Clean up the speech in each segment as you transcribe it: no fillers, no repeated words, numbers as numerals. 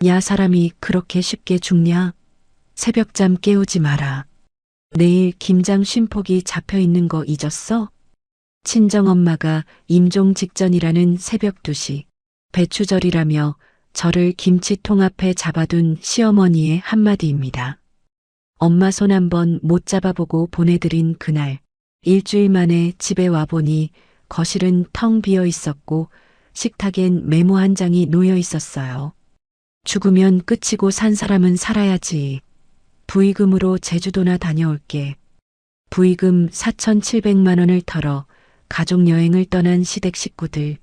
야, 사람이 그렇게 쉽게 죽냐? 새벽잠 깨우지 마라. 내일 김장 쉼폭이 잡혀 있는 거 잊었어? 친정엄마가 임종 직전이라는 새벽 2시 배추절이라며 저를 김치통 앞에 잡아둔 시어머니의 한마디입니다. 엄마 손 한번 못 잡아보고 보내드린 그날, 일주일 만에 집에 와보니 거실은 텅 비어 있었고 식탁엔 메모 한 장이 놓여 있었어요. 죽으면 끝이고 산 사람은 살아야지. 부의금으로 제주도나 다녀올게. 부의금 4,700만 원을 털어 가족여행을 떠난 시댁 식구들.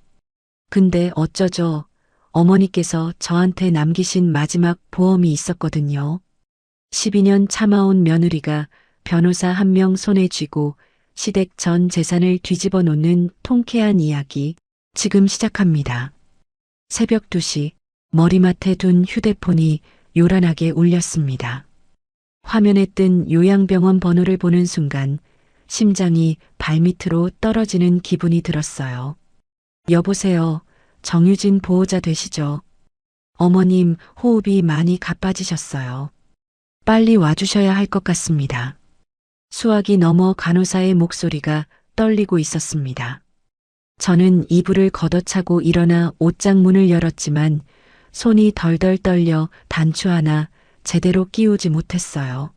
근데 어쩌죠? 어머니께서 저한테 남기신 마지막 보험이 있었거든요. 12년 참아온 며느리가 변호사 한 명 손에 쥐고 시댁 전 재산을 뒤집어 놓는 통쾌한 이야기 지금 시작합니다. 새벽 2시 머리맡에 둔 휴대폰이 요란하게 울렸습니다. 화면에 뜬 요양병원 번호를 보는 순간 심장이 발밑으로 떨어지는 기분이 들었어요. 여보세요. 정유진 보호자 되시죠? 어머님 호흡이 많이 가빠지셨어요. 빨리 와주셔야 할 것 같습니다. 수화기 넘어 간호사의 목소리가 떨리고 있었습니다. 저는 이불을 걷어차고 일어나 옷장 문을 열었지만 손이 덜덜 떨려 단추 하나 제대로 끼우지 못했어요.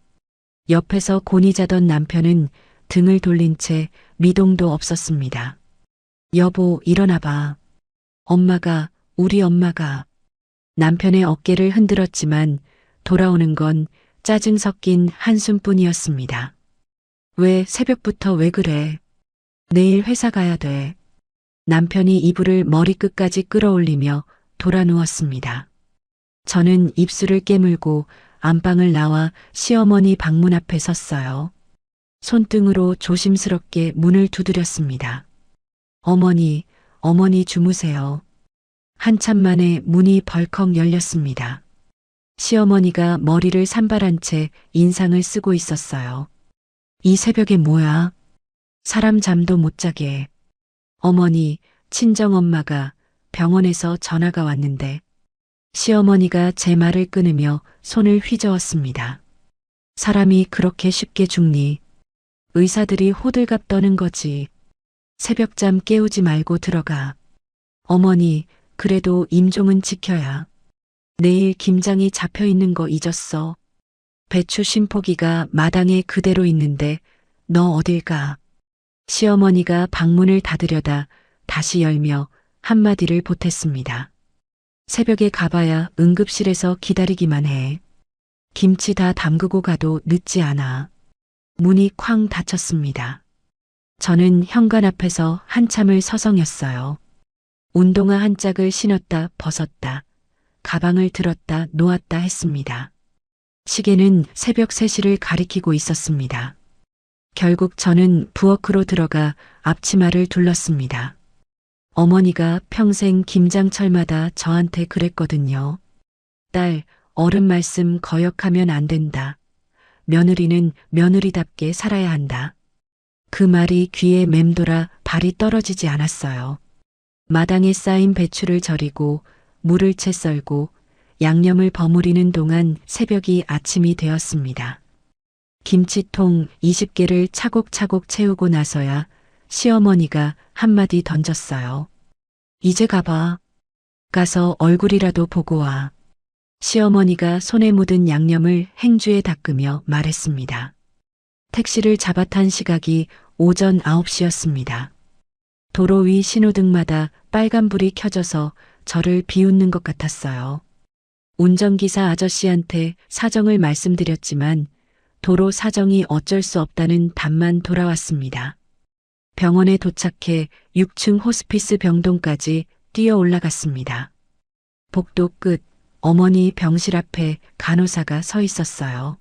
옆에서 곤히 자던 남편은 등을 돌린 채 미동도 없었습니다. 여보, 일어나봐. 우리 엄마가. 남편의 어깨를 흔들었지만 돌아오는 건 짜증 섞인 한숨뿐이었습니다. 왜 새벽부터 왜 그래? 내일 회사 가야 돼. 남편이 이불을 머리끝까지 끌어올리며 돌아 누웠습니다. 저는 입술을 깨물고 안방을 나와 시어머니 방문 앞에 섰어요. 손등으로 조심스럽게 문을 두드렸습니다. 어머니 주무세요. 한참 만에 문이 벌컥 열렸습니다. 시어머니가 머리를 산발한 채 인상을 쓰고 있었어요. 이 새벽에 뭐야? 사람 잠도 못 자게. 어머니, 친정엄마가 병원에서 전화가 왔는데 시어머니가 제 말을 끊으며 손을 휘저었습니다. 사람이 그렇게 쉽게 죽니? 의사들이 호들갑 떠는 거지. 새벽잠 깨우지 말고 들어가. 어머니, 그래도 임종은 지켜야. 내일 김장이 잡혀 있는 거 잊었어. 배추 쉼포기가 마당에 그대로 있는데 너 어딜 가? 시어머니가 방문을 닫으려다 다시 열며 한마디를 보탰습니다. 새벽에 가봐야 응급실에서 기다리기만 해. 김치 다 담그고 가도 늦지 않아. 문이 쾅 닫혔습니다. 저는 현관 앞에서 한참을 서성였어요. 운동화 한 짝을 신었다 벗었다. 가방을 들었다 놓았다 했습니다. 시계는 새벽 3시를 가리키고 있었습니다. 결국 저는 부엌으로 들어가 앞치마를 둘렀습니다. 어머니가 평생 김장철마다 저한테 그랬거든요. 딸, 어른 말씀 거역하면 안 된다. 며느리는 며느리답게 살아야 한다. 그 말이 귀에 맴돌아 발이 떨어지지 않았어요. 마당에 쌓인 배추를 절이고 물을 채 썰고 양념을 버무리는 동안 새벽이 아침이 되었습니다. 김치통 20개를 차곡차곡 채우고 나서야 시어머니가 한마디 던졌어요. 이제 가봐. 가서 얼굴이라도 보고 와. 시어머니가 손에 묻은 양념을 행주에 닦으며 말했습니다. 택시를 잡아탄 시각이 오전 9시였습니다. 도로 위 신호등마다 빨간불이 켜져서 저를 비웃는 것 같았어요. 운전기사 아저씨한테 사정을 말씀드렸지만 도로 사정이 어쩔 수 없다는 답만 돌아왔습니다. 병원에 도착해 6층 호스피스 병동까지 뛰어 올라갔습니다. 복도 끝 어머니 병실 앞에 간호사가 서 있었어요.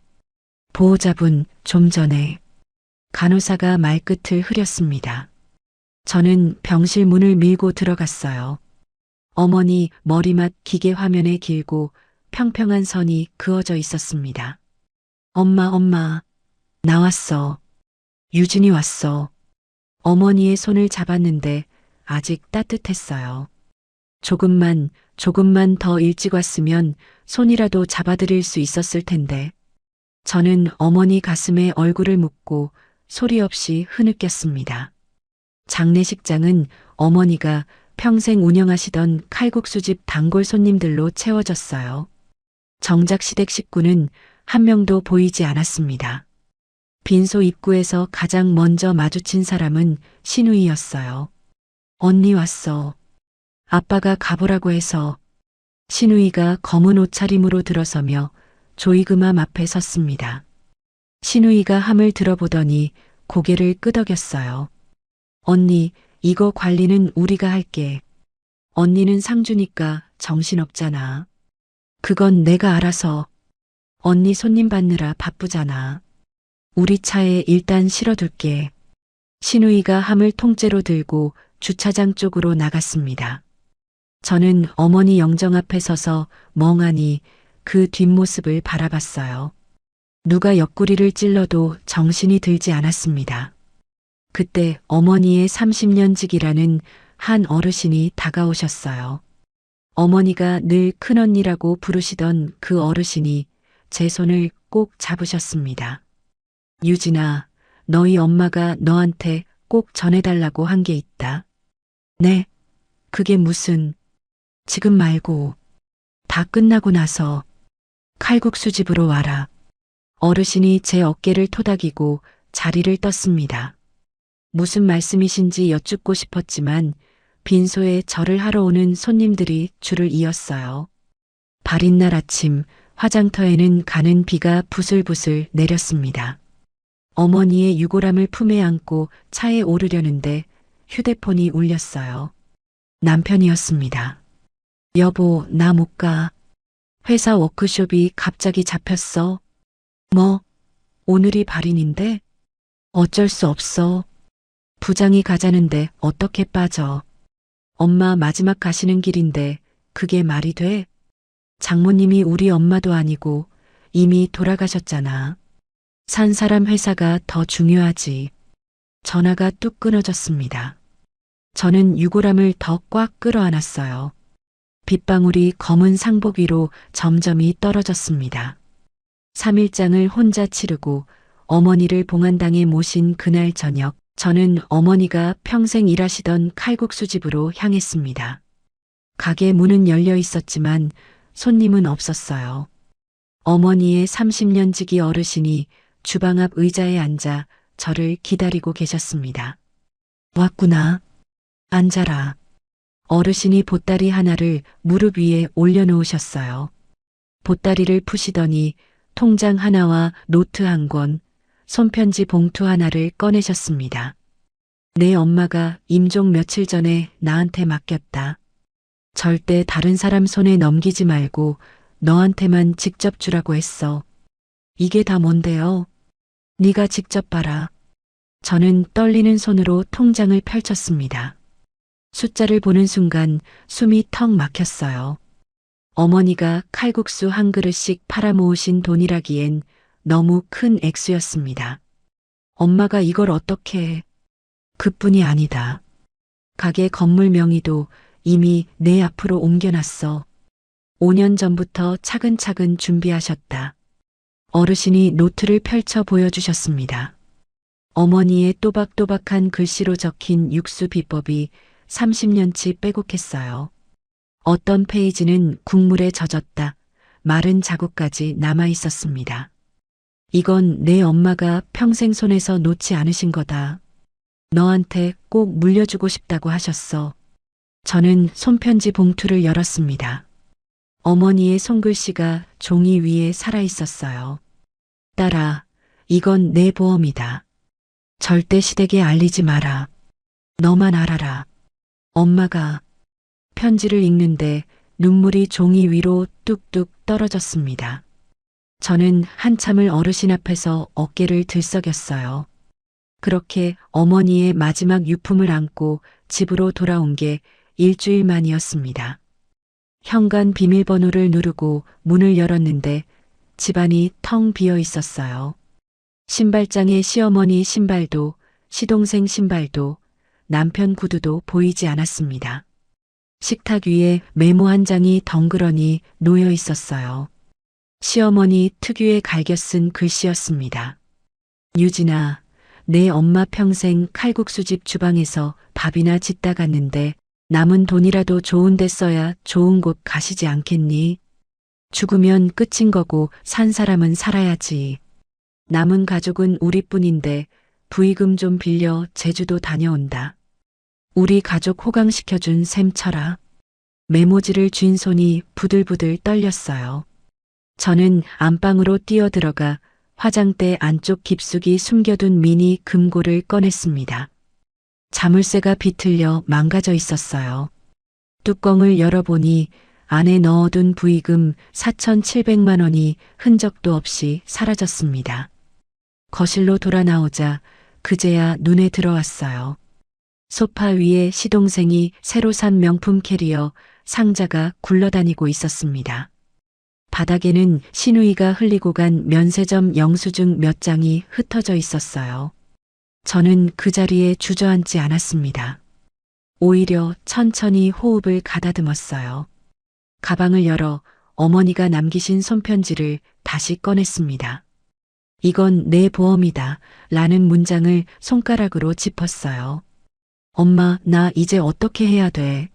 보호자분, 좀 전에. 간호사가 말끝을 흐렸습니다. 저는 병실 문을 밀고 들어갔어요. 어머니 머리맡 기계 화면에 길고 평평한 선이 그어져 있었습니다. 엄마, 나왔어. 유진이 왔어. 어머니의 손을 잡았는데 아직 따뜻했어요. 조금만 더 일찍 왔으면 손이라도 잡아드릴 수 있었을 텐데. 저는 어머니 가슴에 얼굴을 묻고 소리 없이 흐느꼈습니다. 장례식장은 어머니가 평생 운영하시던 칼국수집 단골 손님들로 채워졌어요. 정작 시댁 식구는 한 명도 보이지 않았습니다. 빈소 입구에서 가장 먼저 마주친 사람은 신우이였어요. 언니 왔어. 아빠가 가보라고 해서. 신우이가 검은 옷차림으로 들어서며 조이금암 앞에 섰습니다. 신우이가 함을 들어보더니 고개를 끄덕였어요. 언니, 이거 관리는 우리가 할게. 언니는 상주니까 정신없잖아. 그건 내가 알아서. 언니 손님 받느라 바쁘잖아. 우리 차에 일단 실어둘게. 신우이가 함을 통째로 들고 주차장 쪽으로 나갔습니다. 저는 어머니 영정 앞에 서서 멍하니 그 뒷모습을 바라봤어요. 누가 옆구리를 찔러도 정신이 들지 않았습니다. 그때 어머니의 30년 지기라는 한 어르신이 다가오셨어요. 어머니가 늘 큰언니라고 부르시던 그 어르신이 제 손을 꼭 잡으셨습니다. 유진아, 너희 엄마가 너한테 꼭 전해달라고 한 게 있다. 네? 그게 무슨... 지금 말고 다 끝나고 나서 칼국수 집으로 와라. 어르신이 제 어깨를 토닥이고 자리를 떴습니다. 무슨 말씀이신지 여쭙고 싶었지만 빈소에 절을 하러 오는 손님들이 줄을 이었어요. 발인 날 아침 화장터에는 가는 비가 부슬부슬 내렸습니다. 어머니의 유골함을 품에 안고 차에 오르려는데 휴대폰이 울렸어요. 남편이었습니다. 여보, 나 못 가. 회사 워크숍이 갑자기 잡혔어. 뭐? 오늘이 발인인데? 어쩔 수 없어. 부장이 가자는데 어떻게 빠져. 엄마 마지막 가시는 길인데 그게 말이 돼? 장모님이 우리 엄마도 아니고 이미 돌아가셨잖아. 산 사람 회사가 더 중요하지. 전화가 뚝 끊어졌습니다. 저는 유골함을 더 꽉 끌어안았어요. 빗방울이 검은 상복 위로 점점이 떨어졌습니다. 3일장을 혼자 치르고 어머니를 봉안당에 모신 그날 저녁, 저는 어머니가 평생 일하시던 칼국수 집으로 향했습니다. 가게 문은 열려 있었지만 손님은 없었어요. 어머니의 30년 지기 어르신이 주방 앞 의자에 앉아 저를 기다리고 계셨습니다. 왔구나. 앉아라. 어르신이 보따리 하나를 무릎 위에 올려놓으셨어요. 보따리를 푸시더니 통장 하나와 노트 한 권, 손편지 봉투 하나를 꺼내셨습니다. 내 엄마가 임종 며칠 전에 나한테 맡겼다. 절대 다른 사람 손에 넘기지 말고 너한테만 직접 주라고 했어. 이게 다 뭔데요? 네가 직접 봐라. 저는 떨리는 손으로 통장을 펼쳤습니다. 숫자를 보는 순간 숨이 턱 막혔어요. 어머니가 칼국수 한 그릇씩 팔아모으신 돈이라기엔 너무 큰 액수였습니다. 엄마가 이걸 어떻게 해? 그뿐이 아니다. 가게 건물 명의도 이미 내 앞으로 옮겨놨어. 5년 전부터 차근차근 준비하셨다. 어르신이 노트를 펼쳐 보여주셨습니다. 어머니의 또박또박한 글씨로 적힌 육수 비법이 30년치 빼곡했어요. 어떤 페이지는 국물에 젖었다. 마른 자국까지 남아 있었습니다. 이건 내 엄마가 평생 손에서 놓지 않으신 거다. 너한테 꼭 물려주고 싶다고 하셨어. 저는 손편지 봉투를 열었습니다. 어머니의 손글씨가 종이 위에 살아 있었어요. 딸아, 이건 내 보험이다. 절대 시댁에 알리지 마라. 너만 알아라. 엄마가 편지를 읽는데 눈물이 종이 위로 뚝뚝 떨어졌습니다. 저는 한참을 어르신 앞에서 어깨를 들썩였어요. 그렇게 어머니의 마지막 유품을 안고 집으로 돌아온 게 일주일 만이었습니다. 현관 비밀번호를 누르고 문을 열었는데 집안이 텅 비어 있었어요. 신발장에 시어머니 신발도, 시동생 신발도, 남편 구두도 보이지 않았습니다. 식탁 위에 메모 한 장이 덩그러니 놓여 있었어요. 시어머니 특유의 갈겨 쓴 글씨였습니다. 유진아, 내 엄마 평생 칼국수집 주방에서 밥이나 짓다 갔는데 남은 돈이라도 좋은 데 써야 좋은 곳 가시지 않겠니? 죽으면 끝인 거고 산 사람은 살아야지. 남은 가족은 우리뿐인데 부의금 좀 빌려 제주도 다녀온다. 우리 가족 호강시켜준 셈 쳐라. 메모지를 쥔 손이 부들부들 떨렸어요. 저는 안방으로 뛰어들어가 화장대 안쪽 깊숙이 숨겨둔 미니 금고를 꺼냈습니다. 자물쇠가 비틀려 망가져 있었어요. 뚜껑을 열어보니 안에 넣어둔 부의금 4,700만 원이 흔적도 없이 사라졌습니다. 거실로 돌아 나오자 그제야 눈에 들어왔어요. 소파 위에 시동생이 새로 산 명품 캐리어 상자가 굴러다니고 있었습니다. 바닥에는 시누이가 흘리고 간 면세점 영수증 몇 장이 흩어져 있었어요. 저는 그 자리에 주저앉지 않았습니다. 오히려 천천히 호흡을 가다듬었어요. 가방을 열어 어머니가 남기신 손편지를 다시 꺼냈습니다. 이건 내 보험이다 라는 문장을 손가락으로 짚었어요. 엄마, 나 이제 어떻게 해야 돼?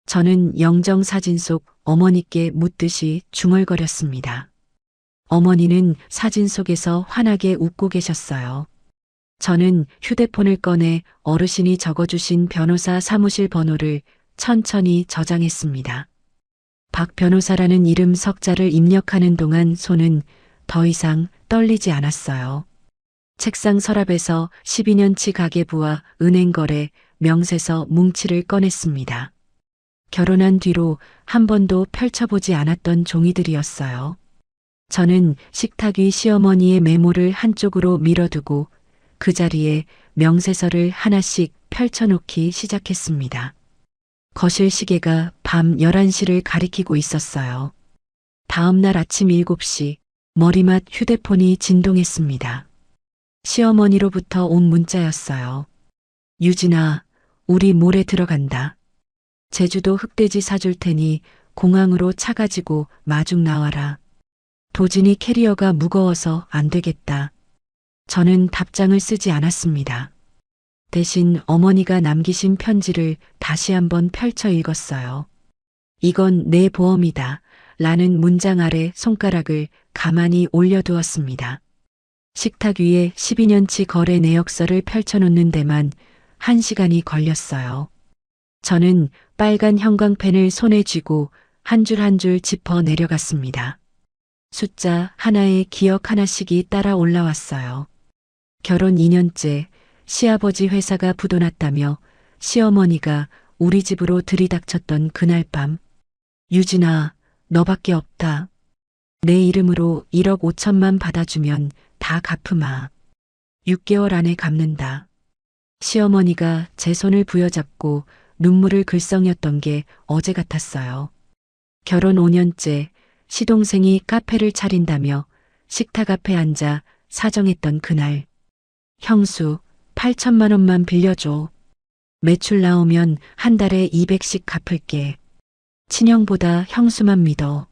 저는 영정사진 속 어머니께 묻듯이 중얼거렸습니다. 어머니는 사진 속에서 환하게 웃고 계셨어요. 저는 휴대폰을 꺼내 어르신이 적어주신 변호사 사무실 번호를 천천히 저장했습니다. 박 변호사라는 이름 석자를 입력하는 동안 손은 더 이상 떨리지 않았어요. 책상 서랍에서 12년치 가계부와 은행거래, 명세서 뭉치를 꺼냈습니다. 결혼한 뒤로 한 번도 펼쳐보지 않았던 종이들이었어요. 저는 식탁 위 시어머니의 메모를 한쪽으로 밀어두고 그 자리에 명세서를 하나씩 펼쳐놓기 시작했습니다. 거실 시계가 밤 11시를 가리키고 있었어요. 다음 날 아침 7시 머리맡 휴대폰이 진동했습니다. 시어머니로부터 온 문자였어요. 유진아, 우리 모레 들어간다. 제주도 흑돼지 사줄 테니 공항으로 차 가지고 마중 나와라. 도진이 캐리어가 무거워서 안 되겠다. 저는 답장을 쓰지 않았습니다. 대신 어머니가 남기신 편지를 다시 한번 펼쳐 읽었어요. 이건 내 보험이다 라는 문장 아래 손가락을 가만히 올려두었습니다. 식탁 위에 12년치 거래 내역서를 펼쳐놓는 데만 1시간이 걸렸어요. 저는 빨간 형광펜을 손에 쥐고 한 줄 한 줄 짚어 내려갔습니다. 숫자 하나에 기억 하나씩이 따라 올라왔어요. 결혼 2년째 시아버지 회사가 부도났다며 시어머니가 우리 집으로 들이닥쳤던 그날 밤. 유진아, 너밖에 없다. 내 이름으로 1억 5천만 받아주면 다 갚으마. 6개월 안에 갚는다. 시어머니가 제 손을 부여잡고 눈물을 글썽였던 게 어제 같았어요. 결혼 5년째 시동생이 카페를 차린다며 식탁 앞에 앉아 사정했던 그날. 형수, 8천만 원만 빌려줘. 매출 나오면 한 달에 200씩 갚을게. 친형보다 형수만 믿어.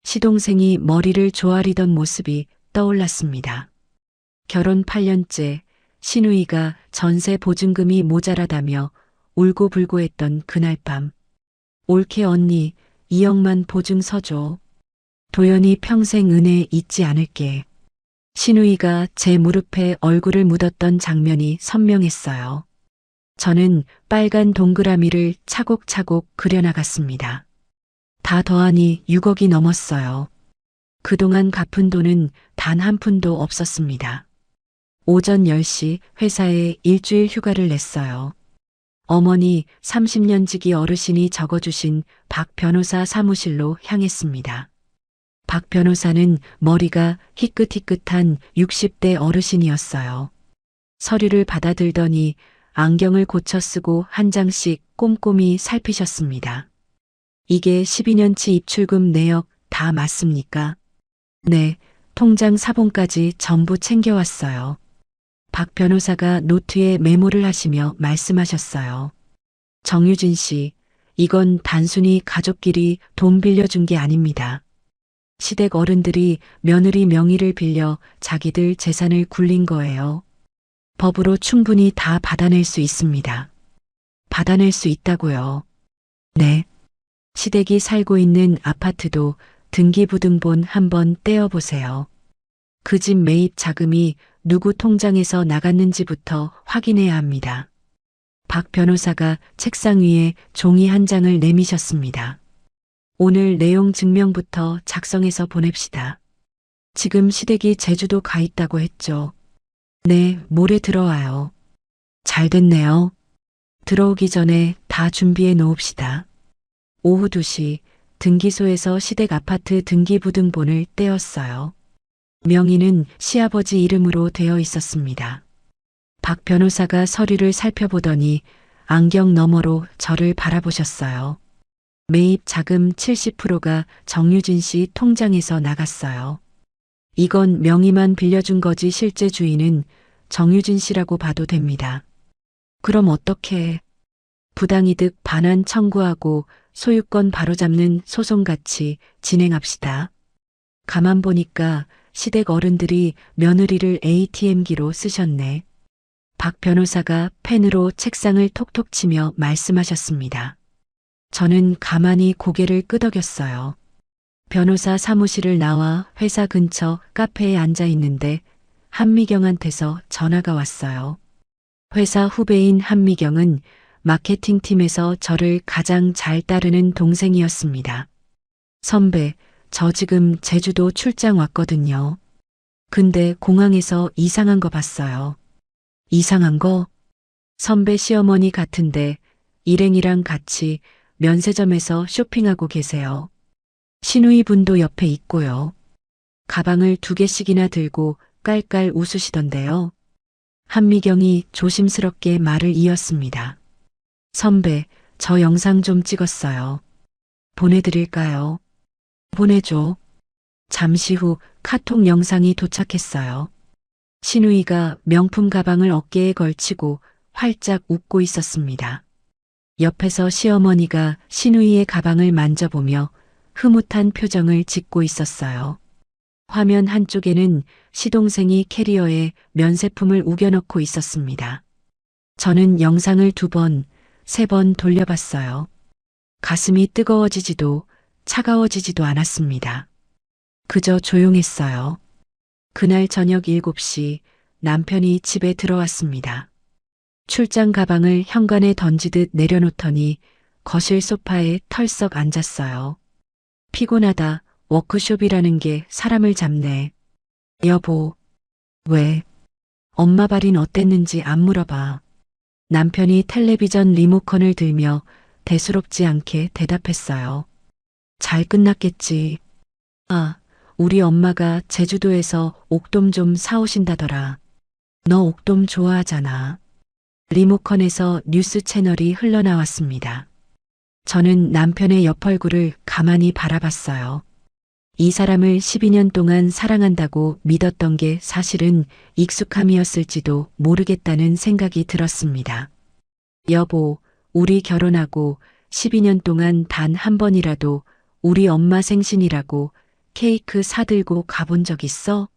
시동생이 머리를 조아리던 모습이 떠올랐습니다. 결혼 8년째 시누이가 전세 보증금이 모자라다며 울고불고 했던 그날 밤. 옳게 언니 2억만 보증 서줘. 도연이 평생 은혜 잊지 않을게. 시누이가 제 무릎에 얼굴을 묻었던 장면이 선명했어요. 저는 빨간 동그라미를 차곡차곡 그려나갔습니다. 다 더하니 6억이 넘었어요. 그동안 갚은 돈은 단 한 푼도 없었습니다. 오전 10시 회사에 일주일 휴가를 냈어요. 어머니 30년 지기 어르신이 적어주신 박 변호사 사무실로 향했습니다. 박 변호사는 머리가 희끗희끗한 60대 어르신이었어요. 서류를 받아들더니 안경을 고쳐 쓰고 한 장씩 꼼꼼히 살피셨습니다. 이게 12년치 입출금 내역 다 맞습니까? 네, 통장 사본까지 전부 챙겨왔어요. 박 변호사가 노트에 메모를 하시며 말씀하셨어요. 정유진 씨, 이건 단순히 가족끼리 돈 빌려준 게 아닙니다. 시댁 어른들이 며느리 명의를 빌려 자기들 재산을 굴린 거예요. 법으로 충분히 다 받아낼 수 있습니다. 받아낼 수 있다고요. 네. 시댁이 살고 있는 아파트도 등기부등본 한번 떼어보세요. 그 집 매입 자금이 누구 통장에서 나갔는지부터 확인해야 합니다. 박 변호사가 책상 위에 종이 한 장을 내미셨습니다. 오늘 내용 증명부터 작성해서 보냅시다. 지금 시댁이 제주도 가 있다고 했죠. 네, 모레 들어와요. 잘 됐네요. 들어오기 전에 다 준비해 놓읍시다. 오후 2시 등기소에서 시댁 아파트 등기부등본을 떼었어요. 명의는 시아버지 이름으로 되어 있었습니다. 박 변호사가 서류를 살펴보더니 안경 너머로 저를 바라보셨어요. 매입 자금 70%가 정유진 씨 통장에서 나갔어요. 이건 명의만 빌려준 거지 실제 주인은 정유진 씨라고 봐도 됩니다. 그럼 어떻게? 부당이득 반환 청구하고 소유권 바로잡는 소송같이 진행합시다. 가만 보니까 시댁 어른들이 며느리를 ATM기로 쓰셨네. 박 변호사가 펜으로 책상을 톡톡 치며 말씀하셨습니다. 저는 가만히 고개를 끄덕였어요. 변호사 사무실을 나와 회사 근처 카페에 앉아 있는데 한미경한테서 전화가 왔어요. 회사 후배인 한미경은 마케팅팀에서 저를 가장 잘 따르는 동생이었습니다. 선배, 저 지금 제주도 출장 왔거든요. 근데 공항에서 이상한 거 봤어요. 이상한 거? 선배 시어머니 같은데 일행이랑 같이 면세점에서 쇼핑하고 계세요. 시누이 분도 옆에 있고요. 가방을 2개씩이나 들고 깔깔 웃으시던데요. 한미경이 조심스럽게 말을 이었습니다. 선배, 저 영상 좀 찍었어요. 보내드릴까요? 보내줘. 잠시 후 카톡 영상이 도착했어요. 시누이가 명품 가방을 어깨에 걸치고 활짝 웃고 있었습니다. 옆에서 시어머니가 시누이의 가방을 만져보며 흐뭇한 표정을 짓고 있었어요. 화면 한쪽에는 시동생이 캐리어에 면세품을 우겨넣고 있었습니다. 저는 영상을 2번, 3번 돌려봤어요. 가슴이 뜨거워지지도 차가워지지도 않았습니다. 그저 조용했어요. 그날 저녁 7시 남편이 집에 들어왔습니다. 출장 가방을 현관에 던지듯 내려놓더니 거실 소파에 털썩 앉았어요. 피곤하다. 워크숍이라는 게 사람을 잡네. 여보. 왜? 엄마 발인 어땠는지 안 물어봐. 남편이 텔레비전 리모컨을 들며 대수롭지 않게 대답했어요. 잘 끝났겠지. 아, 우리 엄마가 제주도에서 옥돔 좀 사오신다더라. 너 옥돔 좋아하잖아. 리모컨에서 뉴스 채널이 흘러나왔습니다. 저는 남편의 옆 얼굴을 가만히 바라봤어요. 이 사람을 12년 동안 사랑한다고 믿었던 게 사실은 익숙함이었을지도 모르겠다는 생각이 들었습니다. 여보, 우리 결혼하고 12년 동안 단 한 번이라도 우리 엄마 생신이라고 케이크 사들고 가본 적 있어?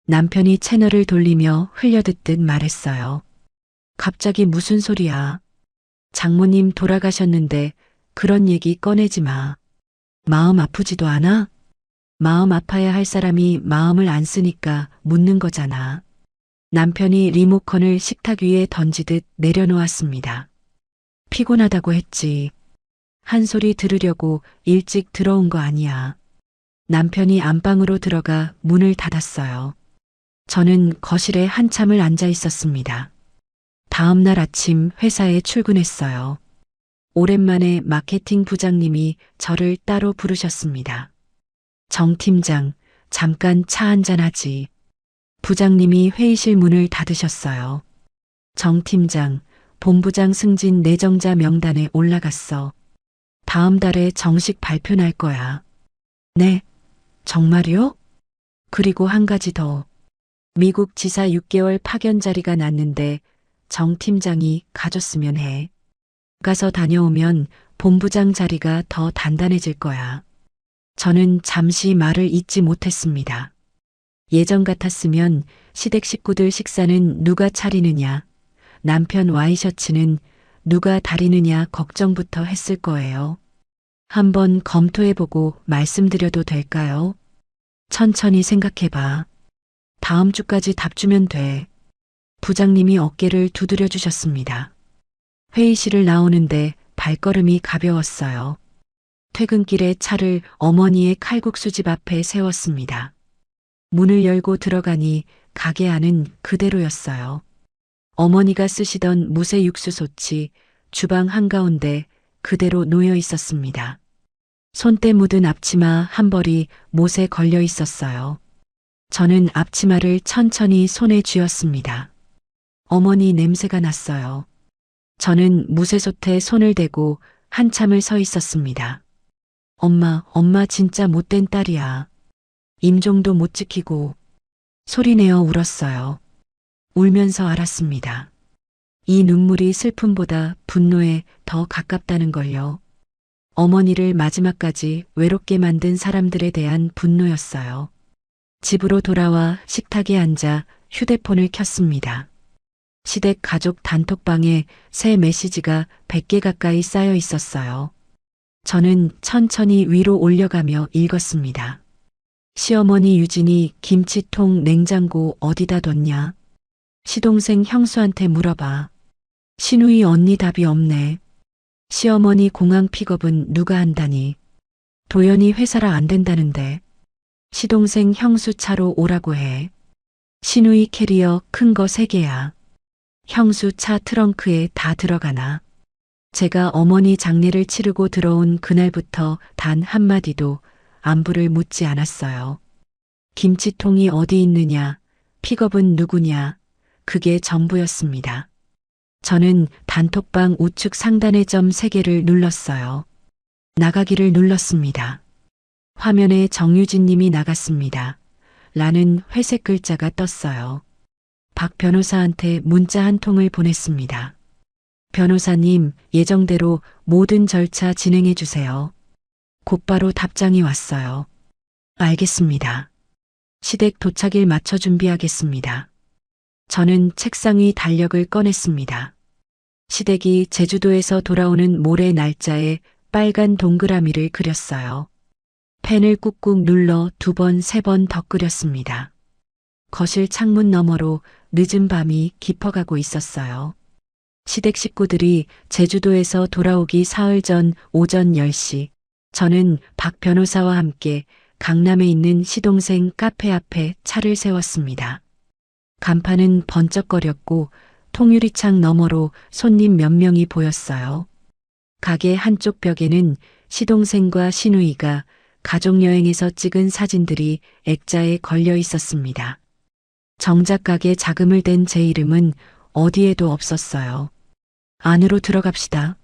남편이 채널을 돌리며 흘려듣듯 말했어요. 갑자기 무슨 소리야? 장모님 돌아가셨는데 그런 얘기 꺼내지 마. 마음 아프지도 않아? 마음 아파야 할 사람이 마음을 안 쓰니까 묻는 거잖아. 남편이 리모컨을 식탁 위에 던지듯 내려놓았습니다. 피곤하다고 했지. 한 소리 들으려고 일찍 들어온 거 아니야. 남편이 안방으로 들어가 문을 닫았어요. 저는 거실에 한참을 앉아 있었습니다. 다음 날 아침 회사에 출근했어요. 오랜만에 마케팅 부장님이 저를 따로 부르셨습니다. 정 팀장, 잠깐 차 한잔 하지. 부장님이 회의실 문을 닫으셨어요. 정 팀장, 본부장 승진 내정자 명단에 올라갔어. 다음 달에 정식 발표 날 거야. 네, 정말요? 그리고 한 가지 더. 미국 지사 6개월 파견 자리가 났는데 정 팀장이 가줬으면 해. 가서 다녀오면 본부장 자리가 더 단단해질 거야. 저는 잠시 말을 잇지 못했습니다. 예전 같았으면 시댁 식구들 식사는 누가 차리느냐, 남편 와이셔츠는 누가 다리느냐 걱정부터 했을 거예요. 한번 검토해보고 말씀드려도 될까요? 천천히 생각해봐. 다음 주까지 답 주면 돼. 부장님이 어깨를 두드려 주셨습니다. 회의실을 나오는데 발걸음이 가벼웠어요. 퇴근길에 차를 어머니의 칼국수집 앞에 세웠습니다. 문을 열고 들어가니 가게 안은 그대로였어요. 어머니가 쓰시던 무쇠 육수솥이 주방 한가운데 그대로 놓여 있었습니다. 손때 묻은 앞치마 한 벌이 못에 걸려 있었어요. 저는 앞치마를 천천히 손에 쥐었습니다. 어머니 냄새가 났어요. 저는 무쇠솥에 손을 대고 한참을 서 있었습니다. 엄마 진짜 못된 딸이야. 임종도 못 지키고 소리내어 울었어요. 울면서 알았습니다. 이 눈물이 슬픔보다 분노에 더 가깝다는 걸요. 어머니를 마지막까지 외롭게 만든 사람들에 대한 분노였어요. 집으로 돌아와 식탁에 앉아 휴대폰을 켰습니다. 시댁 가족 단톡방에 새 메시지가 100개 가까이 쌓여 있었어요. 저는 천천히 위로 올려가며 읽었습니다. 시어머니 유진이 김치통 냉장고 어디다 뒀냐? 시동생 형수한테 물어봐. 신우이 언니 답이 없네. 시어머니 공항 픽업은 누가 한다니. 도연이 회사라 안 된다는데. 시동생 형수 차로 오라고 해. 신우이 캐리어 큰 거 3개야. 형수 차 트렁크에 다 들어가나. 제가 어머니 장례를 치르고 들어온 그날부터 단 한마디도 안부를 묻지 않았어요. 김치통이 어디 있느냐, 픽업은 누구냐, 그게 전부였습니다. 저는 단톡방 우측 상단의 점 3개를 눌렀어요. 나가기를 눌렀습니다. 화면에 정유진 님이 나갔습니다. 라는 회색 글자가 떴어요. 박 변호사한테 문자 한 통을 보냈습니다. 변호사님, 예정대로 모든 절차 진행해 주세요. 곧바로 답장이 왔어요. 알겠습니다. 시댁 도착일 맞춰 준비하겠습니다. 저는 책상 위 달력을 꺼냈습니다. 시댁이 제주도에서 돌아오는 모레 날짜에 빨간 동그라미를 그렸어요. 펜을 꾹꾹 눌러 2번, 3번 더 그렸습니다. 거실 창문 너머로 늦은 밤이 깊어가고 있었어요. 시댁 식구들이 제주도에서 돌아오기 사흘 전 오전 10시, 저는 박 변호사와 함께 강남에 있는 시동생 카페 앞에 차를 세웠습니다. 간판은 번쩍거렸고 통유리창 너머로 손님 몇 명이 보였어요. 가게 한쪽 벽에는 시동생과 시누이가 가족여행에서 찍은 사진들이 액자에 걸려 있었습니다. 정작 가게 자금을 댄 제 이름은 어디에도 없었어요. 안으로 들어갑시다.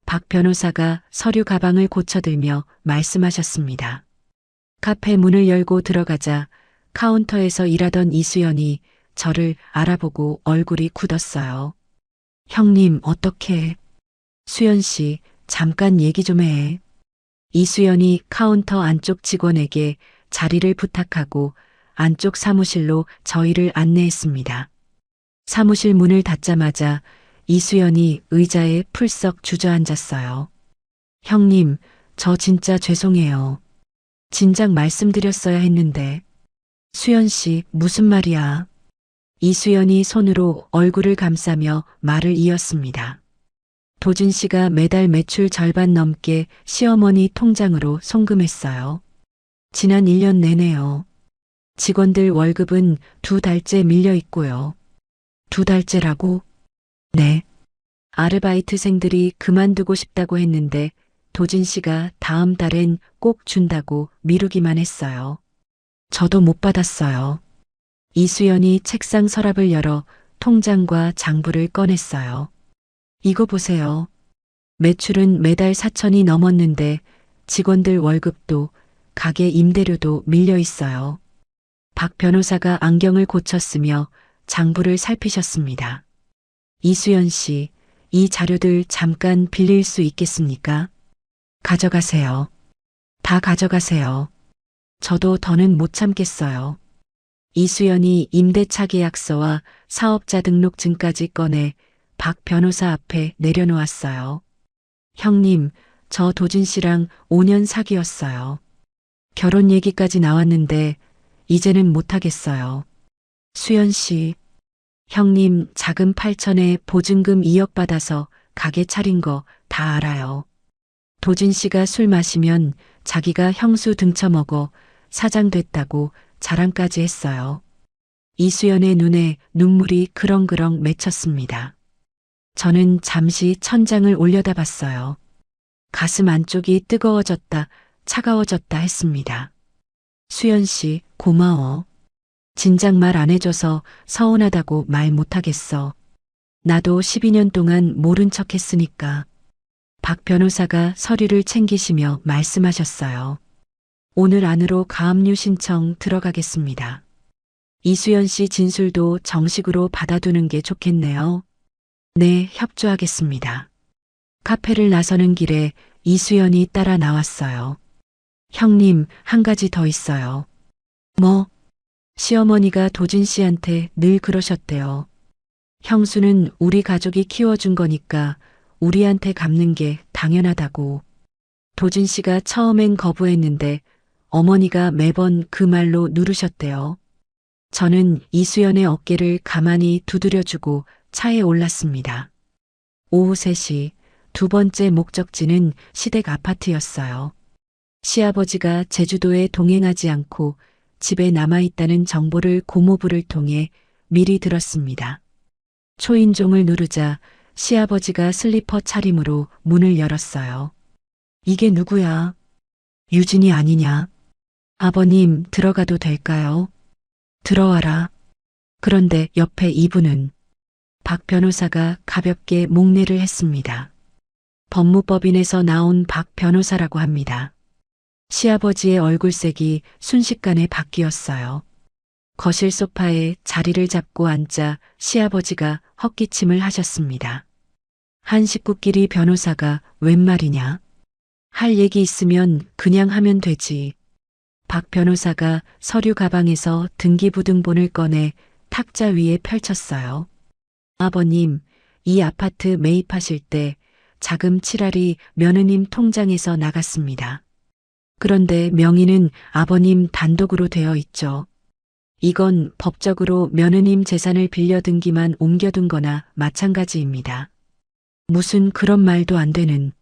박 변호사가 서류 가방을 고쳐들며 말씀하셨습니다. 카페 문을 열고 들어가자 카운터에서 일하던 이수연이 저를 알아보고 얼굴이 굳었어요. 형님, 어떡해. 수연 씨, 잠깐 얘기 좀 해. 이수연이 카운터 안쪽 직원에게 자리를 부탁하고 안쪽 사무실로 저희를 안내했습니다. 사무실 문을 닫자마자 이수연이 의자에 풀썩 주저앉았어요. 형님, 저 진짜 죄송해요. 진작 말씀드렸어야 했는데. 수연 씨, 무슨 말이야? 이수연이 손으로 얼굴을 감싸며 말을 이었습니다. 도준 씨가 매달 매출 절반 넘게 시어머니 통장으로 송금했어요. 지난 1년 내내요. 직원들 월급은 2달째 밀려 있고요. 2달째라고? 네. 아르바이트생들이 그만두고 싶다고 했는데 도진 씨가 다음 달엔 꼭 준다고 미루기만 했어요. 저도 못 받았어요. 이수연이 책상 서랍을 열어 통장과 장부를 꺼냈어요. 이거 보세요. 매출은 매달 4천이 넘었는데 직원들 월급도 가게 임대료도 밀려 있어요. 박 변호사가 안경을 고쳤으며 장부를 살피셨습니다. 이수연 씨, 이 자료들 잠깐 빌릴 수 있겠습니까? 가져가세요. 다 가져가세요. 저도 더는 못 참겠어요. 이수연이 임대차 계약서와 사업자 등록증까지 꺼내 박 변호사 앞에 내려놓았어요. 형님, 저 도진 씨랑 5년 사귀었어요. 결혼 얘기까지 나왔는데 이제는 못하겠어요. 수연 씨, 형님 자금 8천에 보증금 2억 받아서 가게 차린 거 다 알아요. 도진 씨가 술 마시면 자기가 형수 등쳐먹어 사장 됐다고 자랑까지 했어요. 이수연의 눈에 눈물이 그렁그렁 맺혔습니다. 저는 잠시 천장을 올려다봤어요. 가슴 안쪽이 뜨거워졌다, 차가워졌다 했습니다. 수연 씨, 고마워. 진작 말 안 해줘서 서운하다고 말 못하겠어. 나도 12년 동안 모른 척 했으니까. 박 변호사가 서류를 챙기시며 말씀하셨어요. 오늘 안으로 가압류 신청 들어가겠습니다. 이수연 씨 진술도 정식으로 받아두는 게 좋겠네요. 네, 협조하겠습니다. 카페를 나서는 길에 이수연이 따라 나왔어요. 형님, 한 가지 더 있어요. 뭐? 시어머니가 도진 씨한테 늘 그러셨대요. 형수는 우리 가족이 키워준 거니까 우리한테 갚는 게 당연하다고. 도진 씨가 처음엔 거부했는데 어머니가 매번 그 말로 누르셨대요. 저는 이수연의 어깨를 가만히 두드려주고 차에 올랐습니다. 오후 3시 두 번째 목적지는 시댁 아파트였어요. 시아버지가 제주도에 동행하지 않고 집에 남아있다는 정보를 고모부를 통해 미리 들었습니다. 초인종을 누르자 시아버지가 슬리퍼 차림으로 문을 열었어요. 이게 누구야? 유진이 아니냐? 아버님, 들어가도 될까요? 들어와라. 그런데 옆에 이분은 박 변호사가 가볍게 목례를 했습니다. 법무법인에서 나온 박 변호사라고 합니다. 시아버지의 얼굴색이 순식간에 바뀌었어요. 거실 소파에 자리를 잡고 앉자 시아버지가 헛기침을 하셨습니다. 한 식구끼리 변호사가 웬 말이냐? 할 얘기 있으면 그냥 하면 되지. 박 변호사가 서류 가방에서 등기부등본을 꺼내 탁자 위에 펼쳤어요. 아버님, 이 아파트 매입하실 때 자금 7알이 며느님 통장에서 나갔습니다. 그런데 명의는 아버님 단독으로 되어 있죠. 이건 법적으로 며느님 재산을 빌려 등기만 옮겨둔 거나 마찬가지입니다. 무슨 그런 말도 안 되는.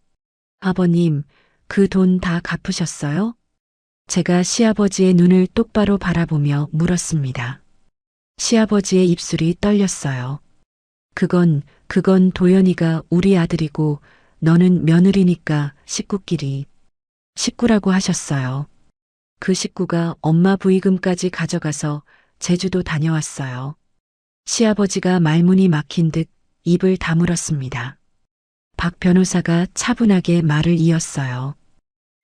아버님, 그 돈 다 갚으셨어요? 제가 시아버지의 눈을 똑바로 바라보며 물었습니다. 시아버지의 입술이 떨렸어요. 그건 도연이가 우리 아들이고 너는 며느리니까 식구끼리. 식구라고 하셨어요. 그 식구가 엄마 부의금까지 가져가서 제주도 다녀왔어요. 시아버지가 말문이 막힌 듯 입을 다물었습니다. 박 변호사가 차분하게 말을 이었어요.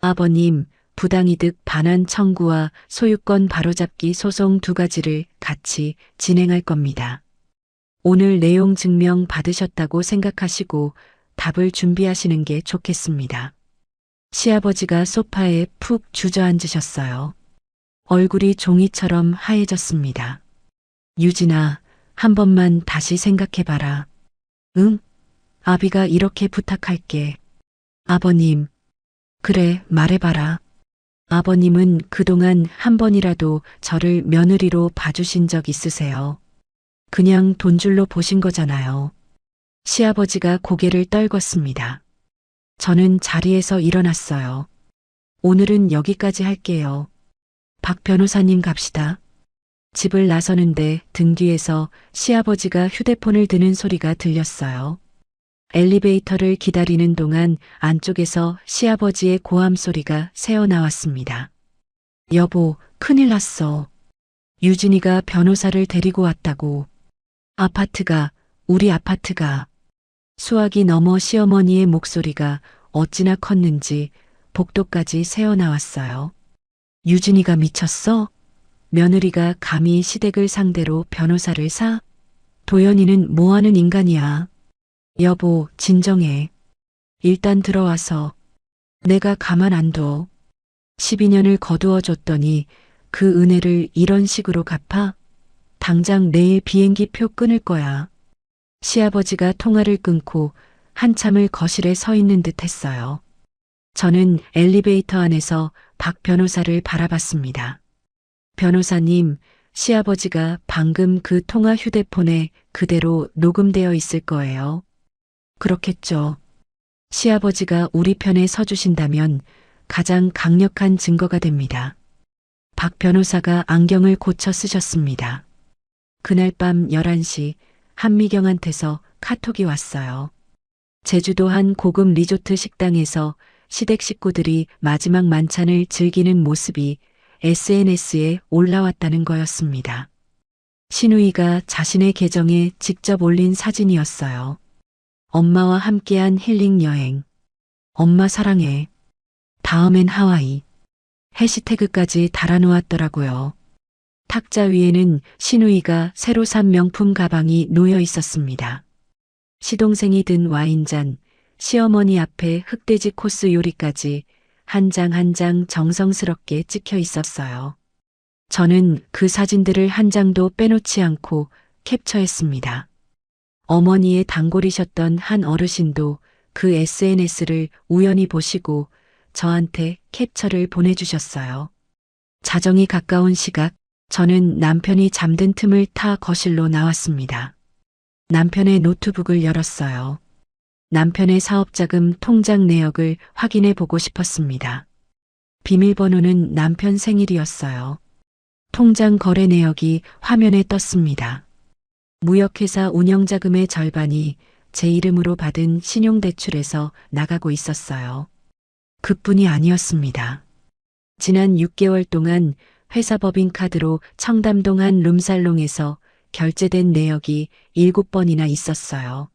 아버님, 부당이득 반환 청구와 소유권 바로잡기 소송 2가지를 같이 진행할 겁니다. 오늘 내용 증명 받으셨다고 생각하시고 답을 준비하시는 게 좋겠습니다. 시아버지가 소파에 푹 주저앉으셨어요. 얼굴이 종이처럼 하얘졌습니다. 유진아, 한 번만 다시 생각해봐라. 응? 아비가 이렇게 부탁할게. 아버님. 그래, 말해봐라. 아버님은 그동안 한 번이라도 저를 며느리로 봐주신 적 있으세요? 그냥 돈줄로 보신 거잖아요. 시아버지가 고개를 떨궜습니다. 저는 자리에서 일어났어요. 오늘은 여기까지 할게요. 박 변호사님 갑시다. 집을 나서는데 등 뒤에서 시아버지가 휴대폰을 드는 소리가 들렸어요. 엘리베이터를 기다리는 동안 안쪽에서 시아버지의 고함 소리가 새어나왔습니다. 여보, 큰일 났어. 유진이가 변호사를 데리고 왔다고. 우리 아파트가. 수화기 너머 시어머니의 목소리가 어찌나 컸는지 복도까지 새어나왔어요. 유진이가 미쳤어? 며느리가 감히 시댁을 상대로 변호사를 사? 도연이는 뭐하는 인간이야. 여보, 진정해. 일단 들어와서. 내가 가만 안 둬. 12년을 거두어 줬더니 그 은혜를 이런 식으로 갚아? 당장 내일 비행기 표 끊을 거야. 시아버지가 통화를 끊고 한참을 거실에 서 있는 듯 했어요. 저는 엘리베이터 안에서 박 변호사를 바라봤습니다. 변호사님, 시아버지가 방금 그 통화 휴대폰에 그대로 녹음되어 있을 거예요. 그렇겠죠. 시아버지가 우리 편에 서주신다면 가장 강력한 증거가 됩니다. 박 변호사가 안경을 고쳐 쓰셨습니다. 그날 밤 11시 한미경한테서 카톡이 왔어요. 제주도 한 고급 리조트 식당에서 시댁 식구들이 마지막 만찬을 즐기는 모습이 SNS에 올라왔다는 거였습니다. 신우이가 자신의 계정에 직접 올린 사진이었어요. 엄마와 함께한 힐링 여행. 엄마 사랑해. 다음엔 하와이. 해시태그까지 달아놓았더라고요. 탁자 위에는 신우이가 새로 산 명품 가방이 놓여 있었습니다. 시동생이 든 와인잔, 시어머니 앞에 흑돼지 코스 요리까지 한 장 한 장 정성스럽게 찍혀 있었어요. 저는 그 사진들을 한 장도 빼놓지 않고 캡처했습니다. 어머니의 단골이셨던 한 어르신도 그 SNS를 우연히 보시고 저한테 캡처를 보내주셨어요. 자정이 가까운 시각, 저는 남편이 잠든 틈을 타 거실로 나왔습니다. 남편의 노트북을 열었어요. 남편의 사업자금 통장 내역을 확인해 보고 싶었습니다. 비밀번호는 남편 생일이었어요. 통장 거래 내역이 화면에 떴습니다. 무역회사 운영자금의 절반이 제 이름으로 받은 신용대출에서 나가고 있었어요. 그뿐이 아니었습니다. 지난 6개월 동안 회사 법인카드로 청담동 한 룸살롱에서 결제된 내역이 7번이나 있었어요.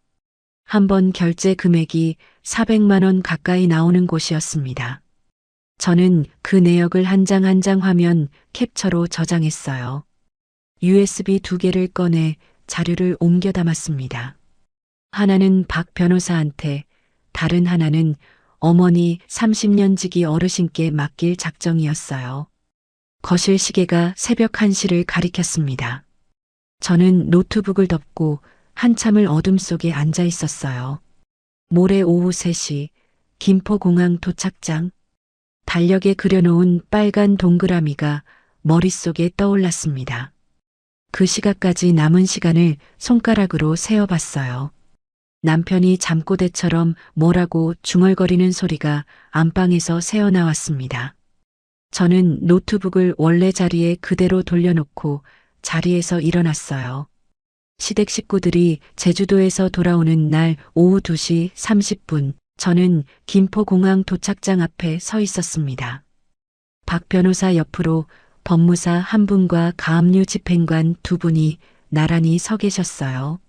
한 번 결제 금액이 400만 원 가까이 나오는 곳이었습니다. 저는 그 내역을 한 장 한 장 화면 캡처로 저장했어요. USB 2개를 꺼내 자료를 옮겨 담았습니다. 하나는 박 변호사한테, 다른 하나는 어머니 30년 지기 어르신께 맡길 작정이었어요. 거실 시계가 새벽 1시를 가리켰습니다. 저는 노트북을 덮고 한참을 어둠 속에 앉아 있었어요. 모레 오후 3시 김포공항 도착장. 달력에 그려놓은 빨간 동그라미가 머릿속에 떠올랐습니다. 그 시각까지 남은 시간을 손가락으로 세어봤어요. 남편이 잠꼬대처럼 뭐라고 중얼거리는 소리가 안방에서 새어나왔습니다. 저는 노트북을 원래 자리에 그대로 돌려놓고 자리에서 일어났어요. 시댁 식구들이 제주도에서 돌아오는 날 오후 2시 30분, 저는 김포공항 도착장 앞에 서 있었습니다. 박 변호사 옆으로 법무사 한 분과 가압류 집행관 2분이 나란히 서 계셨어요.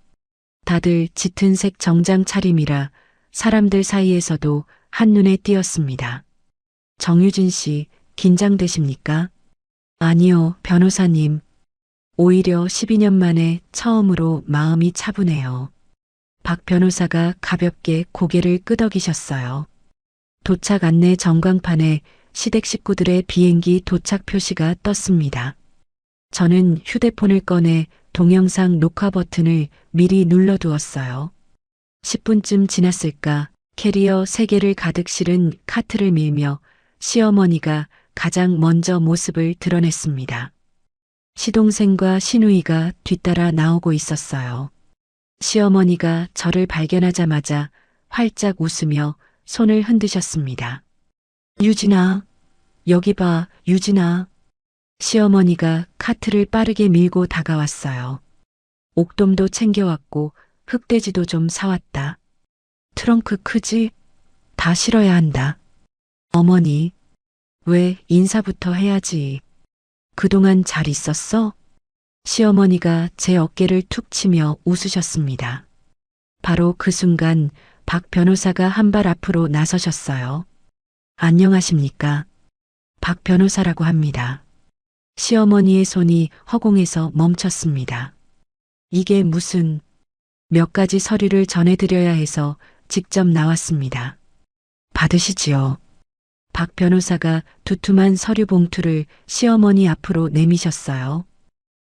다들 짙은색 정장 차림이라 사람들 사이에서도 한눈에 띄었습니다. 정유진 씨, 긴장되십니까? 아니요, 변호사님. 오히려 12년 만에 처음으로 마음이 차분해요. 박 변호사가 가볍게 고개를 끄덕이셨어요. 도착 안내 전광판에 시댁 식구들의 비행기 도착 표시가 떴습니다. 저는 휴대폰을 꺼내 동영상 녹화 버튼을 미리 눌러두었어요. 10분쯤 지났을까 캐리어 3개를 가득 실은 카트를 밀며 시어머니가 가장 먼저 모습을 드러냈습니다. 시동생과 시누이가 뒤따라 나오고 있었어요. 시어머니가 저를 발견하자마자 활짝 웃으며 손을 흔드셨습니다. 유진아, 여기 봐, 유진아. 시어머니가 카트를 빠르게 밀고 다가왔어요. 옥돔도 챙겨왔고 흑돼지도 좀 사왔다. 트렁크 크지? 다 실어야 한다. 어머니, 왜 인사부터 해야지. 그동안 잘 있었어? 시어머니가 제 어깨를 툭 치며 웃으셨습니다. 바로 그 순간 박 변호사가 한 발 앞으로 나서셨어요. 안녕하십니까? 박 변호사라고 합니다. 시어머니의 손이 허공에서 멈췄습니다. 이게 무슨... 몇 가지 서류를 전해드려야 해서 직접 나왔습니다. 받으시지요. 박 변호사가 두툼한 서류 봉투를 시어머니 앞으로 내미셨어요.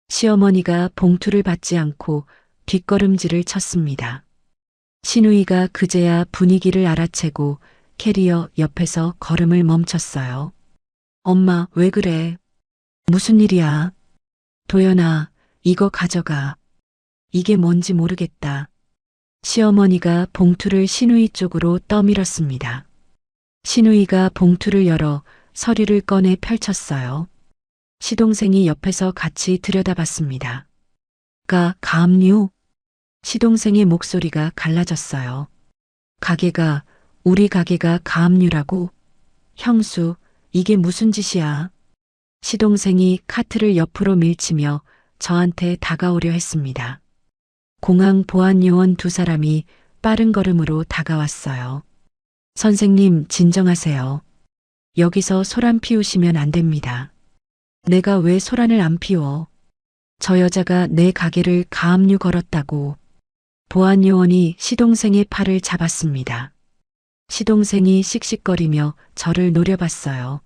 시어머니가 봉투를 받지 않고 뒷걸음질을 쳤습니다. 신우이가 그제야 분위기를 알아채고 캐리어 옆에서 걸음을 멈췄어요. 엄마, 왜 그래? 무슨 일이야? 도연아, 이거 가져가. 이게 뭔지 모르겠다. 시어머니가 봉투를 신우이 쪽으로 떠밀었습니다. 신우이가 봉투를 열어 서류를 꺼내 펼쳤어요. 시동생이 옆에서 같이 들여다봤습니다. 가압류? 시동생의 목소리가 갈라졌어요. 우리 가게가 가압류라고? 형수, 이게 무슨 짓이야? 시동생이 카트를 옆으로 밀치며 저한테 다가오려 했습니다. 공항 보안요원 두 사람이 빠른 걸음으로 다가왔어요. 선생님, 진정하세요. 여기서 소란 피우시면 안 됩니다. 내가 왜 소란을 안 피워? 저 여자가 내 가게를 가압류 걸었다고. 보안요원이 시동생의 팔을 잡았습니다. 시동생이 씩씩거리며 저를 노려봤어요.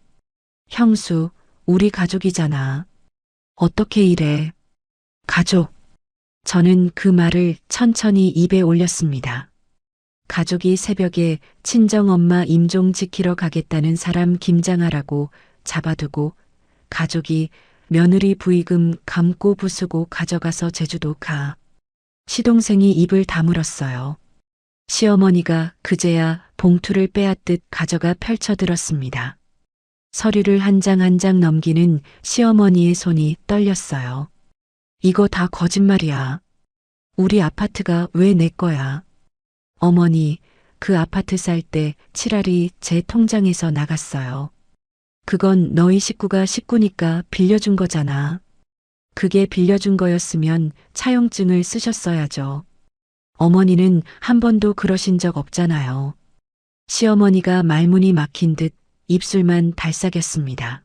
형수, 우리 가족이잖아. 어떻게 이래? 가족. 저는 그 말을 천천히 입에 올렸습니다. 가족이 새벽에 친정엄마 임종 지키러 가겠다는 사람 김장하라고 잡아두고 가족이 며느리 부의금 감고 부수고 가져가서 제주도 가. 시동생이 입을 다물었어요. 시어머니가 그제야 봉투를 빼앗듯 가져가 펼쳐들었습니다. 서류를 한 장 한 장 넘기는 시어머니의 손이 떨렸어요. 이거 다 거짓말이야. 우리 아파트가 왜 내 거야? 어머니, 그 아파트 살 때 7알이 제 통장에서 나갔어요. 그건 너희 식구니까 빌려준 거잖아. 그게 빌려준 거였으면 차용증을 쓰셨어야죠. 어머니는 한 번도 그러신 적 없잖아요. 시어머니가 말문이 막힌 듯 입술만 달싹였습니다.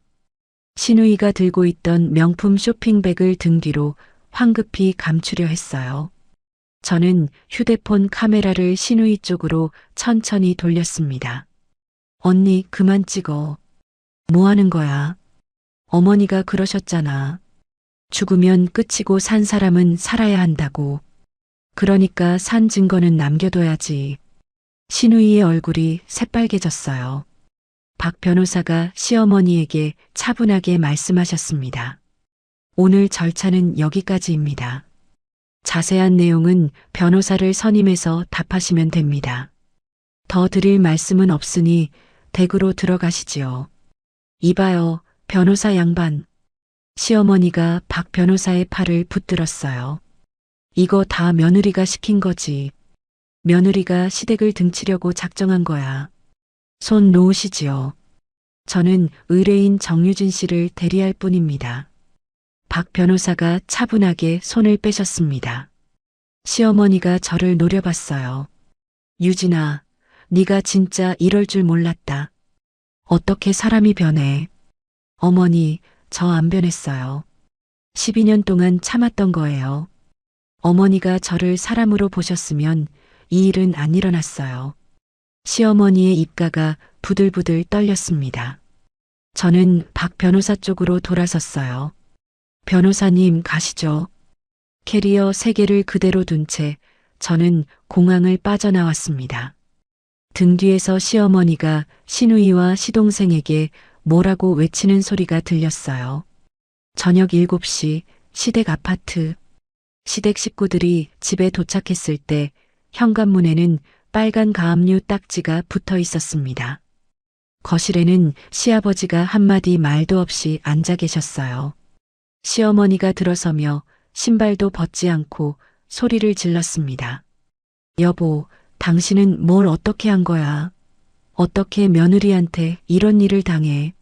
신우이가 들고 있던 명품 쇼핑백을 등 뒤로 황급히 감추려 했어요. 저는 휴대폰 카메라를 신우이 쪽으로 천천히 돌렸습니다. 언니, 그만 찍어. 뭐 하는 거야? 어머니가 그러셨잖아. 죽으면 끝이고 산 사람은 살아야 한다고. 그러니까 산 증거는 남겨둬야지. 신우이의 얼굴이 새빨개졌어요. 박 변호사가 시어머니에게 차분하게 말씀하셨습니다. 오늘 절차는 여기까지입니다. 자세한 내용은 변호사를 선임해서 답하시면 됩니다. 더 드릴 말씀은 없으니 댁으로 들어가시지요. 이봐요, 변호사 양반. 시어머니가 박 변호사의 팔을 붙들었어요. 이거 다 며느리가 시킨 거지. 며느리가 시댁을 등치려고 작정한 거야. 손 놓으시지요. 저는 의뢰인 정유진 씨를 대리할 뿐입니다. 박 변호사가 차분하게 손을 빼셨습니다. 시어머니가 저를 노려봤어요. 유진아, 네가 진짜 이럴 줄 몰랐다. 어떻게 사람이 변해? 어머니, 저 안 변했어요. 12년 동안 참았던 거예요. 어머니가 저를 사람으로 보셨으면 이 일은 안 일어났어요. 시어머니의 입가가 부들부들 떨렸습니다. 저는 박 변호사 쪽으로 돌아섰어요. 변호사님, 가시죠. 캐리어 3개를 그대로 둔 채 저는 공항을 빠져나왔습니다. 등 뒤에서 시어머니가 신우이와 시동생에게 뭐라고 외치는 소리가 들렸어요. 저녁 7시 시댁 아파트. 시댁 식구들이 집에 도착했을 때 현관문에는 빨간 가압류 딱지가 붙어 있었습니다. 거실에는 시아버지가 한마디 말도 없이 앉아 계셨어요. 시어머니가 들어서며 신발도 벗지 않고 소리를 질렀습니다. 여보, 당신은 뭘 어떻게 한 거야? 어떻게 며느리한테 이런 일을 당해?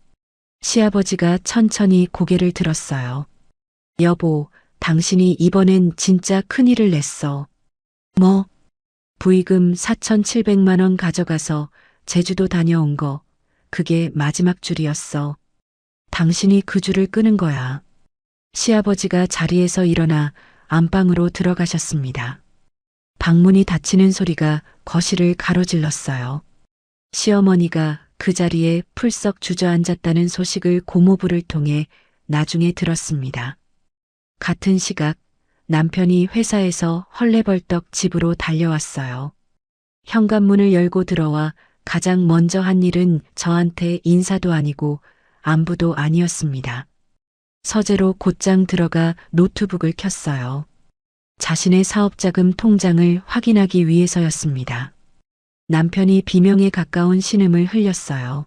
시아버지가 천천히 고개를 들었어요. 여보, 당신이 이번엔 진짜 큰일을 냈어. 뭐? 부의금 4,700만 원 가져가서 제주도 다녀온 거, 그게 마지막 줄이었어. 당신이 그 줄을 끄는 거야. 시아버지가 자리에서 일어나 안방으로 들어가셨습니다. 방문이 닫히는 소리가 거실을 가로질렀어요. 시어머니가 그 자리에 풀썩 주저앉았다는 소식을 고모부를 통해 나중에 들었습니다. 같은 시각 남편이 회사에서 헐레벌떡 집으로 달려왔어요. 현관문을 열고 들어와 가장 먼저 한 일은 저한테 인사도 아니고 안부도 아니었습니다. 서재로 곧장 들어가 노트북을 켰어요. 자신의 사업자금 통장을 확인하기 위해서였습니다. 남편이 비명에 가까운 신음을 흘렸어요.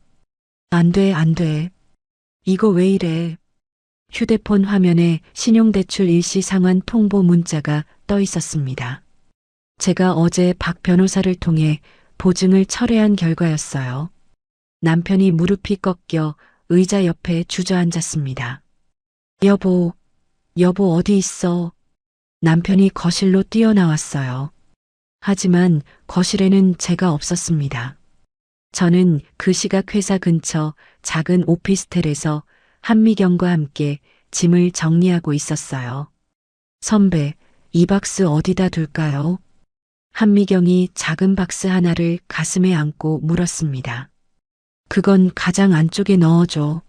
안 돼, 안 돼. 이거 왜 이래? 휴대폰 화면에 신용대출 일시 상환 통보 문자가 떠 있었습니다. 제가 어제 박 변호사를 통해 보증을 철회한 결과였어요. 남편이 무릎이 꺾여 의자 옆에 주저앉았습니다. 여보, 여보 어디 있어? 남편이 거실로 뛰어나왔어요. 하지만 거실에는 제가 없었습니다. 저는 그 시각 회사 근처 작은 오피스텔에서 한미경과 함께 짐을 정리하고 있었어요. 선배, 이 박스 어디다 둘까요? 한미경이 작은 박스 하나를 가슴에 안고 물었습니다. 그건 가장 안쪽에 넣어줘.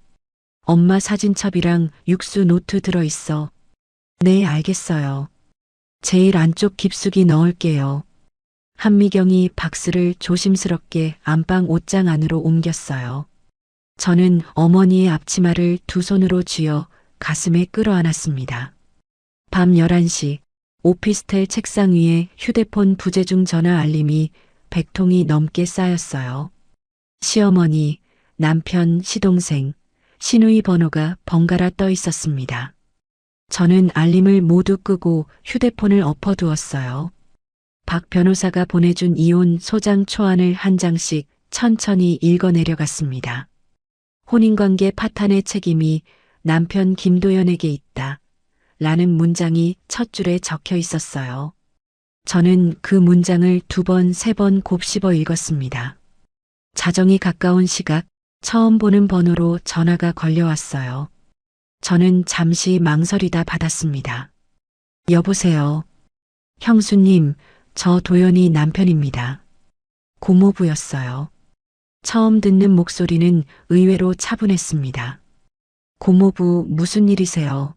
엄마 사진첩이랑 육수 노트 들어있어. 네, 알겠어요. 제일 안쪽 깊숙이 넣을게요. 한미경이 박스를 조심스럽게 안방 옷장 안으로 옮겼어요. 저는 어머니의 앞치마를 두 손으로 쥐어 가슴에 끌어안았습니다. 밤 11시 오피스텔 책상 위에 휴대폰 부재중 전화 알림이 100통이 넘게 쌓였어요. 시어머니, 남편, 시동생, 시누이 번호가 번갈아 떠 있었습니다. 저는 알림을 모두 끄고 휴대폰을 엎어두었어요. 박 변호사가 보내준 이혼 소장 초안을 한 장씩 천천히 읽어내려갔습니다. 혼인관계 파탄의 책임이 남편 김도연에게 있다. 라는 문장이 첫 줄에 적혀 있었어요. 저는 그 문장을 2번, 3번 곱씹어 읽었습니다. 자정이 가까운 시각 처음 보는 번호로 전화가 걸려왔어요. 저는 잠시 망설이다 받았습니다. 여보세요. 형수님, 저 도연이 남편입니다. 고모부였어요. 처음 듣는 목소리는 의외로 차분했습니다. 고모부 무슨 일이세요?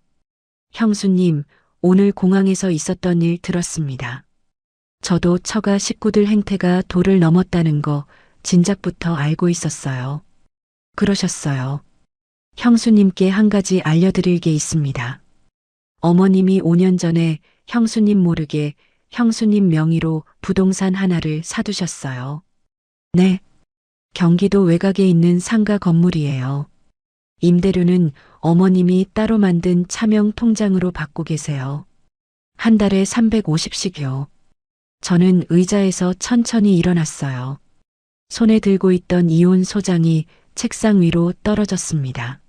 형수님, 오늘 공항에서 있었던 일 들었습니다. 저도 처가 식구들 행태가 도를 넘었다는 거 진작부터 알고 있었어요. 그러셨어요. 형수님께 한 가지 알려드릴 게 있습니다. 어머님이 5년 전에 형수님 모르게 형수님 명의로 부동산 하나를 사두셨어요. 네. 경기도 외곽에 있는 상가 건물이에요. 임대료는 어머님이 따로 만든 차명 통장으로 받고 계세요. 한 달에 350씩요. 저는 의자에서 천천히 일어났어요. 손에 들고 있던 이혼 소장이 책상 위로 떨어졌습니다.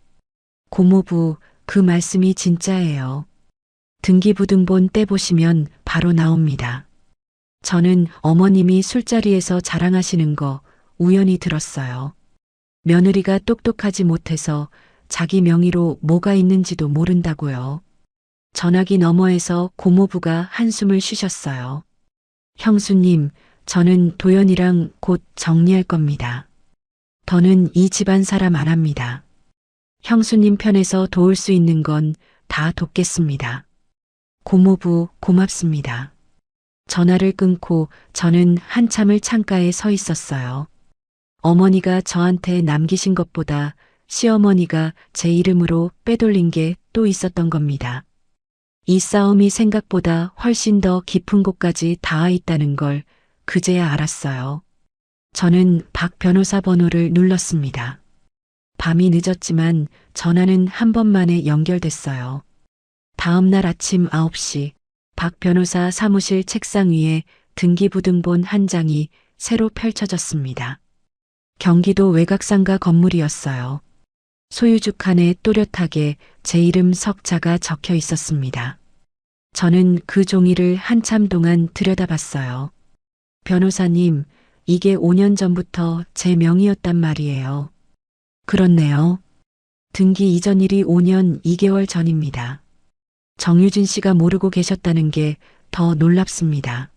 고모부, 그 말씀이 진짜예요. 등기부등본 떼보시면 바로 나옵니다. 저는 어머님이 술자리에서 자랑하시는 거 우연히 들었어요. 며느리가 똑똑하지 못해서 자기 명의로 뭐가 있는지도 모른다고요. 전화기 너머에서 고모부가 한숨을 쉬셨어요. 형수님, 저는 도연이랑 곧 정리할 겁니다. 더는 이 집안 사람 안 합니다. 형수님 편에서 도울 수 있는 건 다 돕겠습니다. 고모부, 고맙습니다. 전화를 끊고 저는 한참을 창가에 서 있었어요. 어머니가 저한테 남기신 것보다 시어머니가 제 이름으로 빼돌린 게 또 있었던 겁니다. 이 싸움이 생각보다 훨씬 더 깊은 곳까지 닿아 있다는 걸 그제야 알았어요. 저는 박 변호사 번호를 눌렀습니다. 밤이 늦었지만 전화는 한 번만에 연결됐어요. 다음 날 아침 9시 박 변호사 사무실 책상 위에 등기부등본 한 장이 새로 펼쳐졌습니다. 경기도 외곽상가 건물이었어요. 소유주 칸에 또렷하게 제 이름 석자가 적혀 있었습니다. 저는 그 종이를 한참 동안 들여다봤어요. 변호사님, 이게 5년 전부터 제 명의였단 말이에요. 그렇네요. 등기 이전 일이 5년 2개월 전입니다. 정유진 씨가 모르고 계셨다는 게 더 놀랍습니다.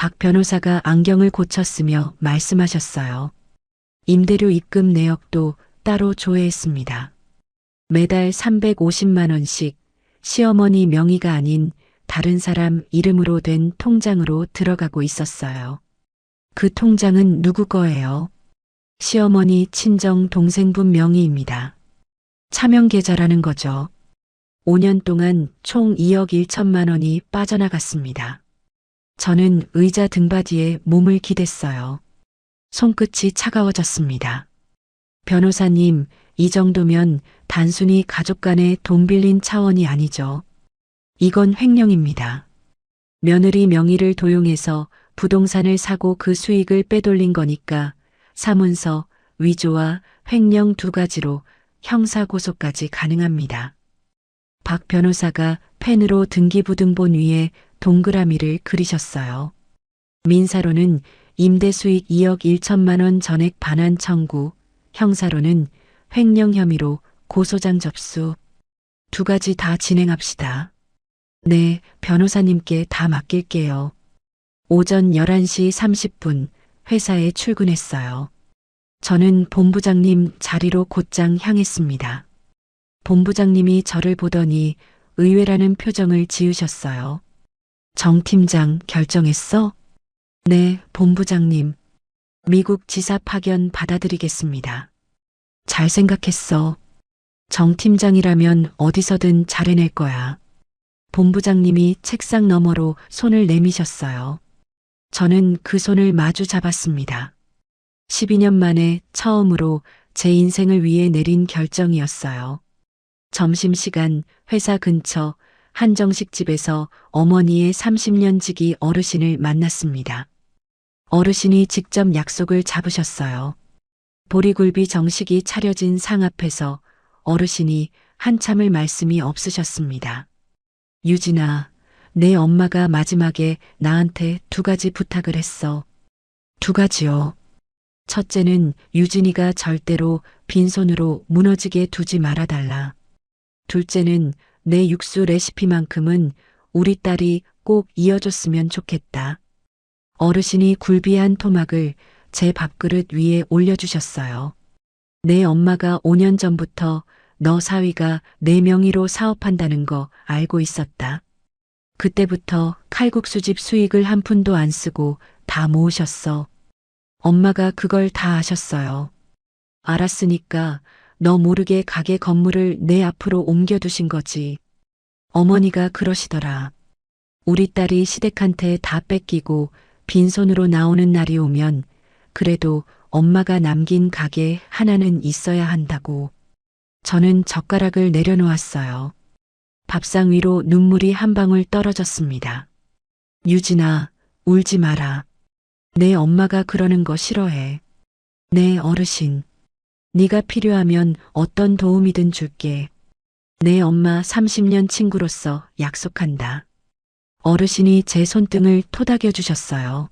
박 변호사가 안경을 고쳤으며 말씀하셨어요. 임대료 입금 내역도 따로 조회했습니다. 매달 350만 원씩 시어머니 명의가 아닌 다른 사람 이름으로 된 통장으로 들어가고 있었어요. 그 통장은 누구 거예요? 시어머니 친정 동생분 명의입니다. 차명 계좌라는 거죠. 5년 동안 총 2억 1천만 원이 빠져나갔습니다. 저는 의자 등받이에 몸을 기댔어요. 손끝이 차가워졌습니다. 변호사님, 이 정도면 단순히 가족 간의 돈 빌린 차원이 아니죠. 이건 횡령입니다. 며느리 명의를 도용해서 부동산을 사고 그 수익을 빼돌린 거니까 사문서, 위조와 횡령 두 가지로 형사고소까지 가능합니다. 박 변호사가 펜으로 등기부등본 위에 동그라미를 그리셨어요. 민사로는 임대수익 2억 1천만 원 전액 반환 청구, 형사로는 횡령 혐의로 고소장 접수. 두 가지 다 진행합시다. 네, 변호사님께 다 맡길게요. 오전 11시 30분 회사에 출근했어요. 저는 본부장님 자리로 곧장 향했습니다. 본부장님이 저를 보더니 의외라는 표정을 지으셨어요. 정 팀장 결정했어? 네, 본부장님. 미국 지사 파견 받아들이겠습니다. 잘 생각했어. 정 팀장이라면 어디서든 잘해낼 거야. 본부장님이 책상 너머로 손을 내미셨어요. 저는 그 손을 마주 잡았습니다. 12년 만에 처음으로 제 인생을 위해 내린 결정이었어요. 점심시간 회사 근처 한정식집에서 어머니의 30년 지기 어르신을 만났습니다. 어르신이 직접 약속을 잡으셨어요. 보리굴비 정식이 차려진 상 앞에서 어르신이 한참을 말씀이 없으셨습니다. 유진아, 내 엄마가 마지막에 나한테 두 가지 부탁을 했어. 두 가지요. 첫째는 유진이가 절대로 빈손으로 무너지게 두지 말아달라. 둘째는 내 육수 레시피만큼은 우리 딸이 꼭 이어줬으면 좋겠다. 어르신이 굴비한 토막을 제 밥그릇 위에 올려주셨어요. 내 엄마가 5년 전부터 너 사위가 내 명의로 사업한다는 거 알고 있었다. 그때부터 칼국수집 수익을 한 푼도 안 쓰고 다 모으셨어. 엄마가 그걸 다 아셨어요. 알았으니까 너 모르게 가게 건물을 내 앞으로 옮겨두신 거지. 어머니가 그러시더라. 우리 딸이 시댁한테 다 뺏기고 빈손으로 나오는 날이 오면 그래도 엄마가 남긴 가게 하나는 있어야 한다고. 저는 젓가락을 내려놓았어요. 밥상 위로 눈물이 한 방울 떨어졌습니다. 유진아, 울지 마라. 내 엄마가 그러는 거 싫어해. 내 어르신. 네가 필요하면 어떤 도움이든 줄게. 내 엄마 30년 친구로서 약속한다. 어르신이 제 손등을 토닥여 주셨어요.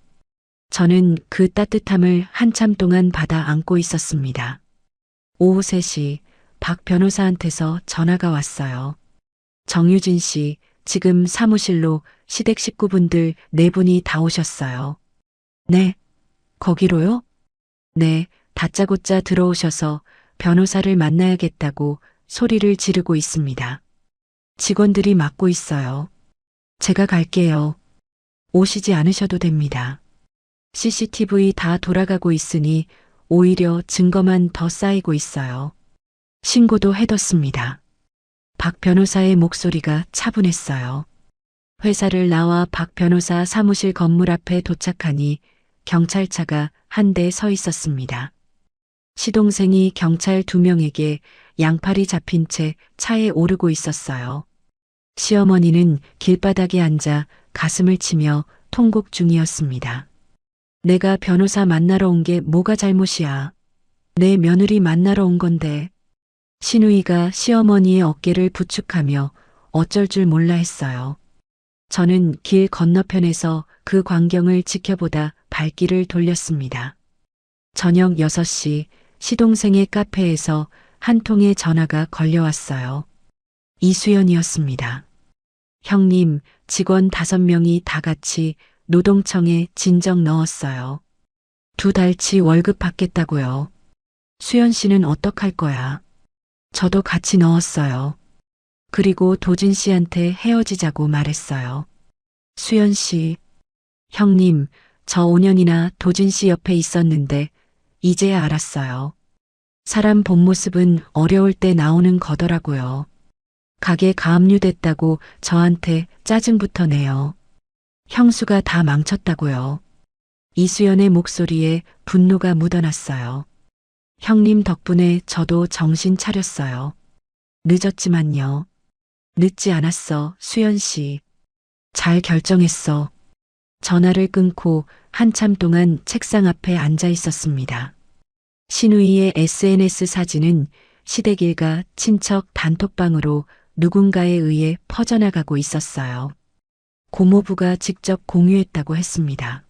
저는 그 따뜻함을 한참 동안 받아 안고 있었습니다. 오후 3시 박 변호사한테서 전화가 왔어요. 정유진 씨, 지금 사무실로 시댁 식구분들 4분이 다 오셨어요. 네, 거기로요? 네, 다짜고짜 들어오셔서 변호사를 만나야겠다고 소리를 지르고 있습니다. 직원들이 막고 있어요. 제가 갈게요. 오시지 않으셔도 됩니다. CCTV 다 돌아가고 있으니 오히려 증거만 더 쌓이고 있어요. 신고도 해뒀습니다. 박 변호사의 목소리가 차분했어요. 회사를 나와 박 변호사 사무실 건물 앞에 도착하니 경찰차가 한 대 서 있었습니다. 시동생이 경찰 2명에게 양팔이 잡힌 채 차에 오르고 있었어요. 시어머니는 길바닥에 앉아 가슴을 치며 통곡 중이었습니다. 내가 변호사 만나러 온 게 뭐가 잘못이야. 내 며느리 만나러 온 건데. 시누이가 시어머니의 어깨를 부축하며 어쩔 줄 몰라 했어요. 저는 길 건너편에서 그 광경을 지켜보다 발길을 돌렸습니다. 저녁 6시 시동생의 카페에서 한 통의 전화가 걸려왔어요. 이수연이었습니다. 형님, 직원 5명이 다 같이 노동청에 진정 넣었어요. 2달치 월급 받겠다고요. 수연 씨는 어떡할 거야? 저도 같이 넣었어요. 그리고 도진 씨한테 헤어지자고 말했어요. 수연 씨, 형님, 저 5년이나 도진 씨 옆에 있었는데 이제야 알았어요. 사람 본 모습은 어려울 때 나오는 거더라고요. 가게 가압류됐다고 저한테 짜증부터 내요. 형수가 다 망쳤다고요. 이수연의 목소리에 분노가 묻어났어요. 형님 덕분에 저도 정신 차렸어요. 늦었지만요. 늦지 않았어, 수연 씨. 잘 결정했어. 전화를 끊고 한참 동안 책상 앞에 앉아 있었습니다. 신우이의 SNS 사진은 시댁 일가 친척 단톡방으로 누군가에 의해 퍼져나가고 있었어요. 고모부가 직접 공유했다고 했습니다.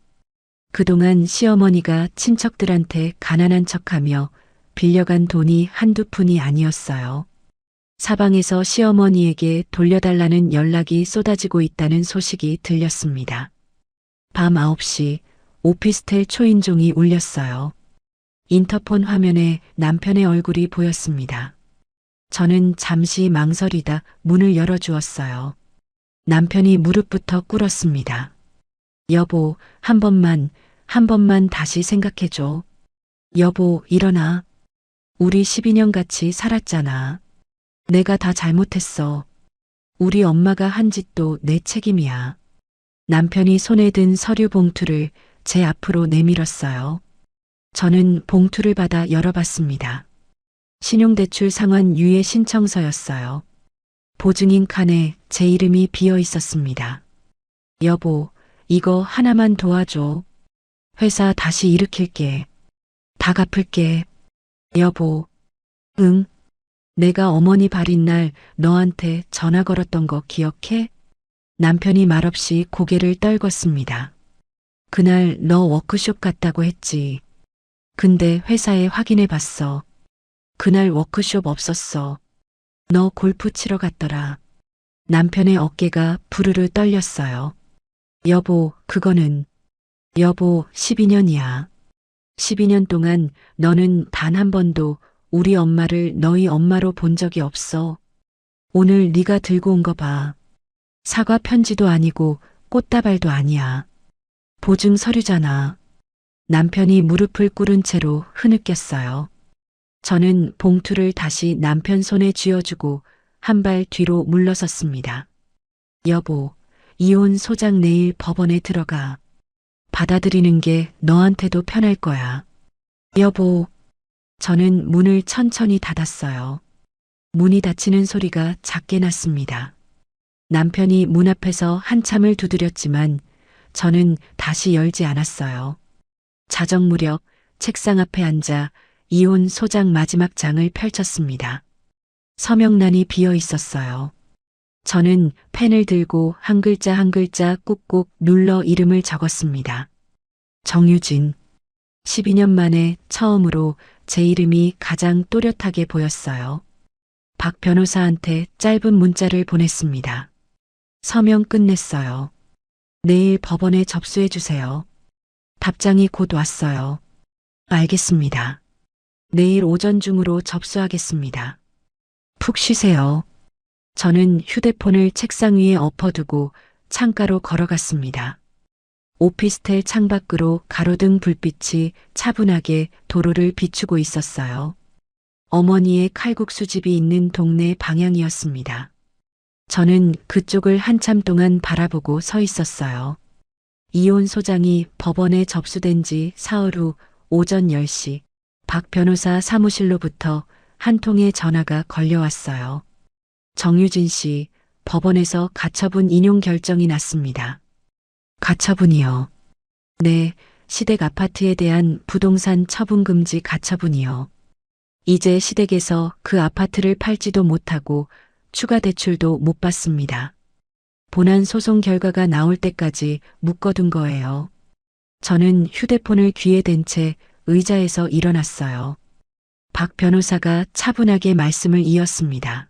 그동안 시어머니가 친척들한테 가난한 척하며 빌려간 돈이 한두 푼이 아니었어요. 사방에서 시어머니에게 돌려달라는 연락이 쏟아지고 있다는 소식이 들렸습니다. 밤 9시 오피스텔 초인종이 울렸어요. 인터폰 화면에 남편의 얼굴이 보였습니다. 저는 잠시 망설이다 문을 열어주었어요. 남편이 무릎부터 꿇었습니다. 여보, 한 번만 다시 생각해줘. 여보, 일어나. 우리 12년 같이 살았잖아. 내가 다 잘못했어. 우리 엄마가 한 짓도 내 책임이야. 남편이 손에 든 서류 봉투를 제 앞으로 내밀었어요. 저는 봉투를 받아 열어봤습니다. 신용대출 상환 유예 신청서였어요. 보증인 칸에 제 이름이 비어 있었습니다. 여보, 이거 하나만 도와줘. 회사 다시 일으킬게. 다 갚을게. 여보. 응. 내가 어머니 발인 날 너한테 전화 걸었던 거 기억해? 남편이 말없이 고개를 떨궜습니다. 그날 너 워크숍 갔다고 했지. 근데 회사에 확인해 봤어. 그날 워크숍 없었어. 너 골프 치러 갔더라. 남편의 어깨가 부르르 떨렸어요. 여보, 그거는. 여보, 12년이야. 12년 동안 너는 단 한 번도 우리 엄마를 너희 엄마로 본 적이 없어. 오늘 네가 들고 온 거 봐. 사과 편지도 아니고 꽃다발도 아니야. 보증 서류잖아. 남편이 무릎을 꿇은 채로 흐느꼈어요. 저는 봉투를 다시 남편 손에 쥐어주고 한 발 뒤로 물러섰습니다. 여보, 이혼 소장 내일 법원에 들어가. 받아들이는 게 너한테도 편할 거야. 여보, 저는 문을 천천히 닫았어요. 문이 닫히는 소리가 작게 났습니다. 남편이 문 앞에서 한참을 두드렸지만 저는 다시 열지 않았어요. 자정 무렵 책상 앞에 앉아 이혼 소장 마지막 장을 펼쳤습니다. 서명란이 비어 있었어요. 저는 펜을 들고 한 글자 한 글자 꾹꾹 눌러 이름을 적었습니다. 정유진. 12년 만에 처음으로 제 이름이 가장 또렷하게 보였어요. 박 변호사한테 짧은 문자를 보냈습니다. 서명 끝냈어요. 내일 법원에 접수해 주세요. 답장이 곧 왔어요. 알겠습니다. 내일 오전 중으로 접수하겠습니다. 푹 쉬세요. 저는 휴대폰을 책상 위에 엎어두고 창가로 걸어갔습니다. 오피스텔 창밖으로 가로등 불빛이 차분하게 도로를 비추고 있었어요. 어머니의 칼국수집이 있는 동네 방향이었습니다. 저는 그쪽을 한참 동안 바라보고 서 있었어요. 이혼 소장이 법원에 접수된 지 사흘 후 오전 10시 박 변호사 사무실로부터 한 통의 전화가 걸려왔어요. 정유진 씨, 법원에서 가처분 인용 결정이 났습니다. 가처분이요. 네, 시댁 아파트에 대한 부동산 처분 금지 가처분이요. 이제 시댁에서 그 아파트를 팔지도 못하고 추가 대출도 못 받습니다. 본안 소송 결과가 나올 때까지 묶어둔 거예요. 저는 휴대폰을 귀에 댄 채 의자에서 일어났어요. 박 변호사가 차분하게 말씀을 이었습니다.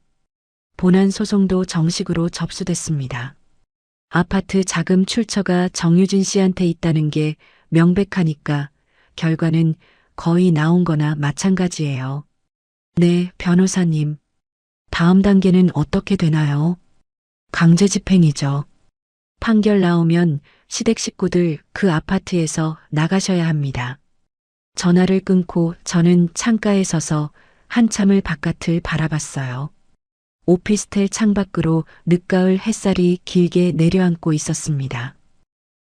본안 소송도 정식으로 접수됐습니다. 아파트 자금 출처가 정유진 씨한테 있다는 게 명백하니까 결과는 거의 나온 거나 마찬가지예요. 네, 변호사님. 다음 단계는 어떻게 되나요? 강제 집행이죠. 판결 나오면 시댁 식구들 그 아파트에서 나가셔야 합니다. 전화를 끊고 저는 창가에 서서 한참을 바깥을 바라봤어요. 오피스텔 창밖으로 늦가을 햇살이 길게 내려앉고 있었습니다.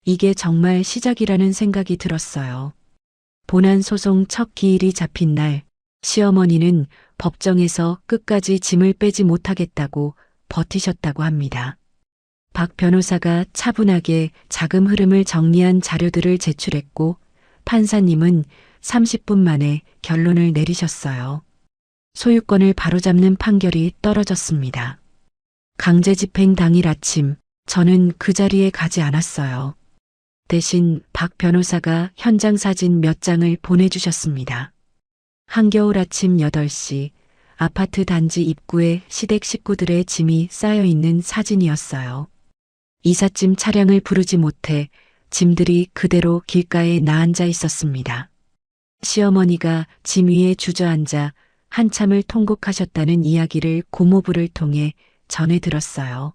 이게 정말 시작이라는 생각이 들었어요. 본안 소송 첫 기일이 잡힌 날, 시어머니는 법정에서 끝까지 짐을 빼지 못하겠다고 버티셨다고 합니다. 박 변호사가 차분하게 자금 흐름을 정리한 자료들을 제출했고, 판사님은 30분 만에 결론을 내리셨어요. 소유권을 바로잡는 판결이 떨어졌습니다. 강제 집행 당일 아침, 저는 그 자리에 가지 않았어요. 대신 박 변호사가 현장 사진 몇 장을 보내주셨습니다. 한겨울 아침 8시, 아파트 단지 입구에 시댁 식구들의 짐이 쌓여 있는 사진이었어요. 이삿짐 차량을 부르지 못해 짐들이 그대로 길가에 나앉아 있었습니다. 시어머니가 짐 위에 주저앉아 한참을 통곡하셨다는 이야기를 고모부를 통해 전해 들었어요.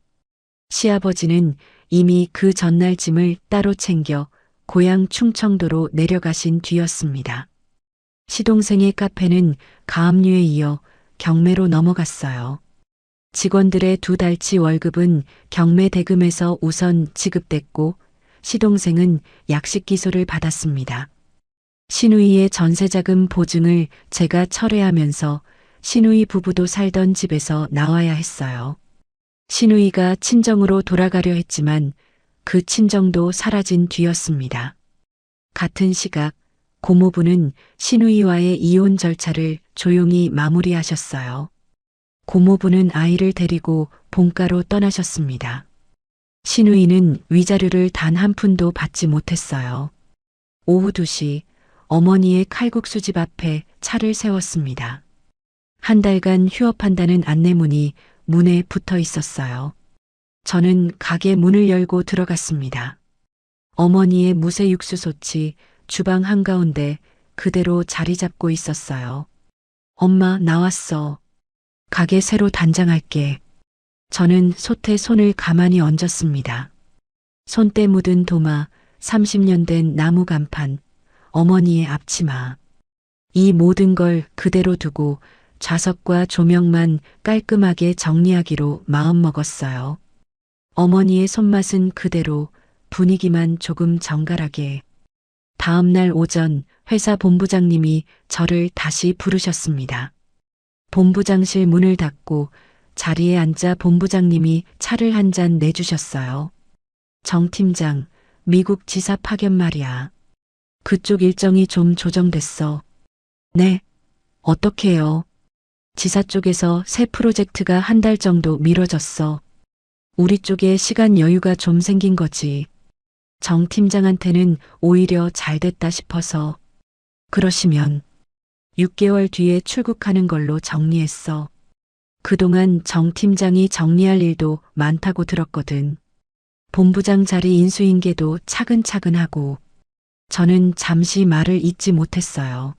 시아버지는 이미 그 전날 짐을 따로 챙겨 고향 충청도로 내려가신 뒤였습니다. 시동생의 카페는 가압류에 이어 경매로 넘어갔어요. 직원들의 2달치 월급은 경매 대금에서 우선 지급됐고 시동생은 약식 기소를 받았습니다. 시누이의 전세자금 보증을 제가 철회하면서 시누이 부부도 살던 집에서 나와야 했어요. 시누이가 친정으로 돌아가려 했지만 그 친정도 사라진 뒤였습니다. 같은 시각 고모부는 시누이와의 이혼 절차를 조용히 마무리하셨어요. 고모부는 아이를 데리고 본가로 떠나셨습니다. 시누이는 위자료를 단 한 푼도 받지 못했어요. 오후 2시 어머니의 칼국수집 앞에 차를 세웠습니다. 한 달간 휴업한다는 안내문이 문에 붙어 있었어요. 저는 가게 문을 열고 들어갔습니다. 어머니의 무쇠 육수솥이 주방 한가운데 그대로 자리 잡고 있었어요. 엄마, 나왔어. 가게 새로 단장할게. 저는 솥에 손을 가만히 얹었습니다. 손때 묻은 도마, 30년 된 나무 간판, 어머니의 앞치마. 이 모든 걸 그대로 두고 좌석과 조명만 깔끔하게 정리하기로 마음먹었어요. 어머니의 손맛은 그대로, 분위기만 조금 정갈하게. 다음 날 오전 회사 본부장님이 저를 다시 부르셨습니다. 본부장실 문을 닫고 자리에 앉자 본부장님이 차를 한 잔 내주셨어요. 정 팀장, 미국 지사 파견 말이야. 그쪽 일정이 좀 조정됐어. 네, 어떻게 해요? 지사 쪽에서 새 프로젝트가 한 달 정도 미뤄졌어. 우리 쪽에 시간 여유가 좀 생긴 거지. 정 팀장한테는 오히려 잘 됐다 싶어서. 그러시면 6개월 뒤에 출국하는 걸로 정리했어. 그동안 정 팀장이 정리할 일도 많다고 들었거든. 본부장 자리 인수인계도 차근차근 하고. 저는 잠시 말을 잇지 못했어요.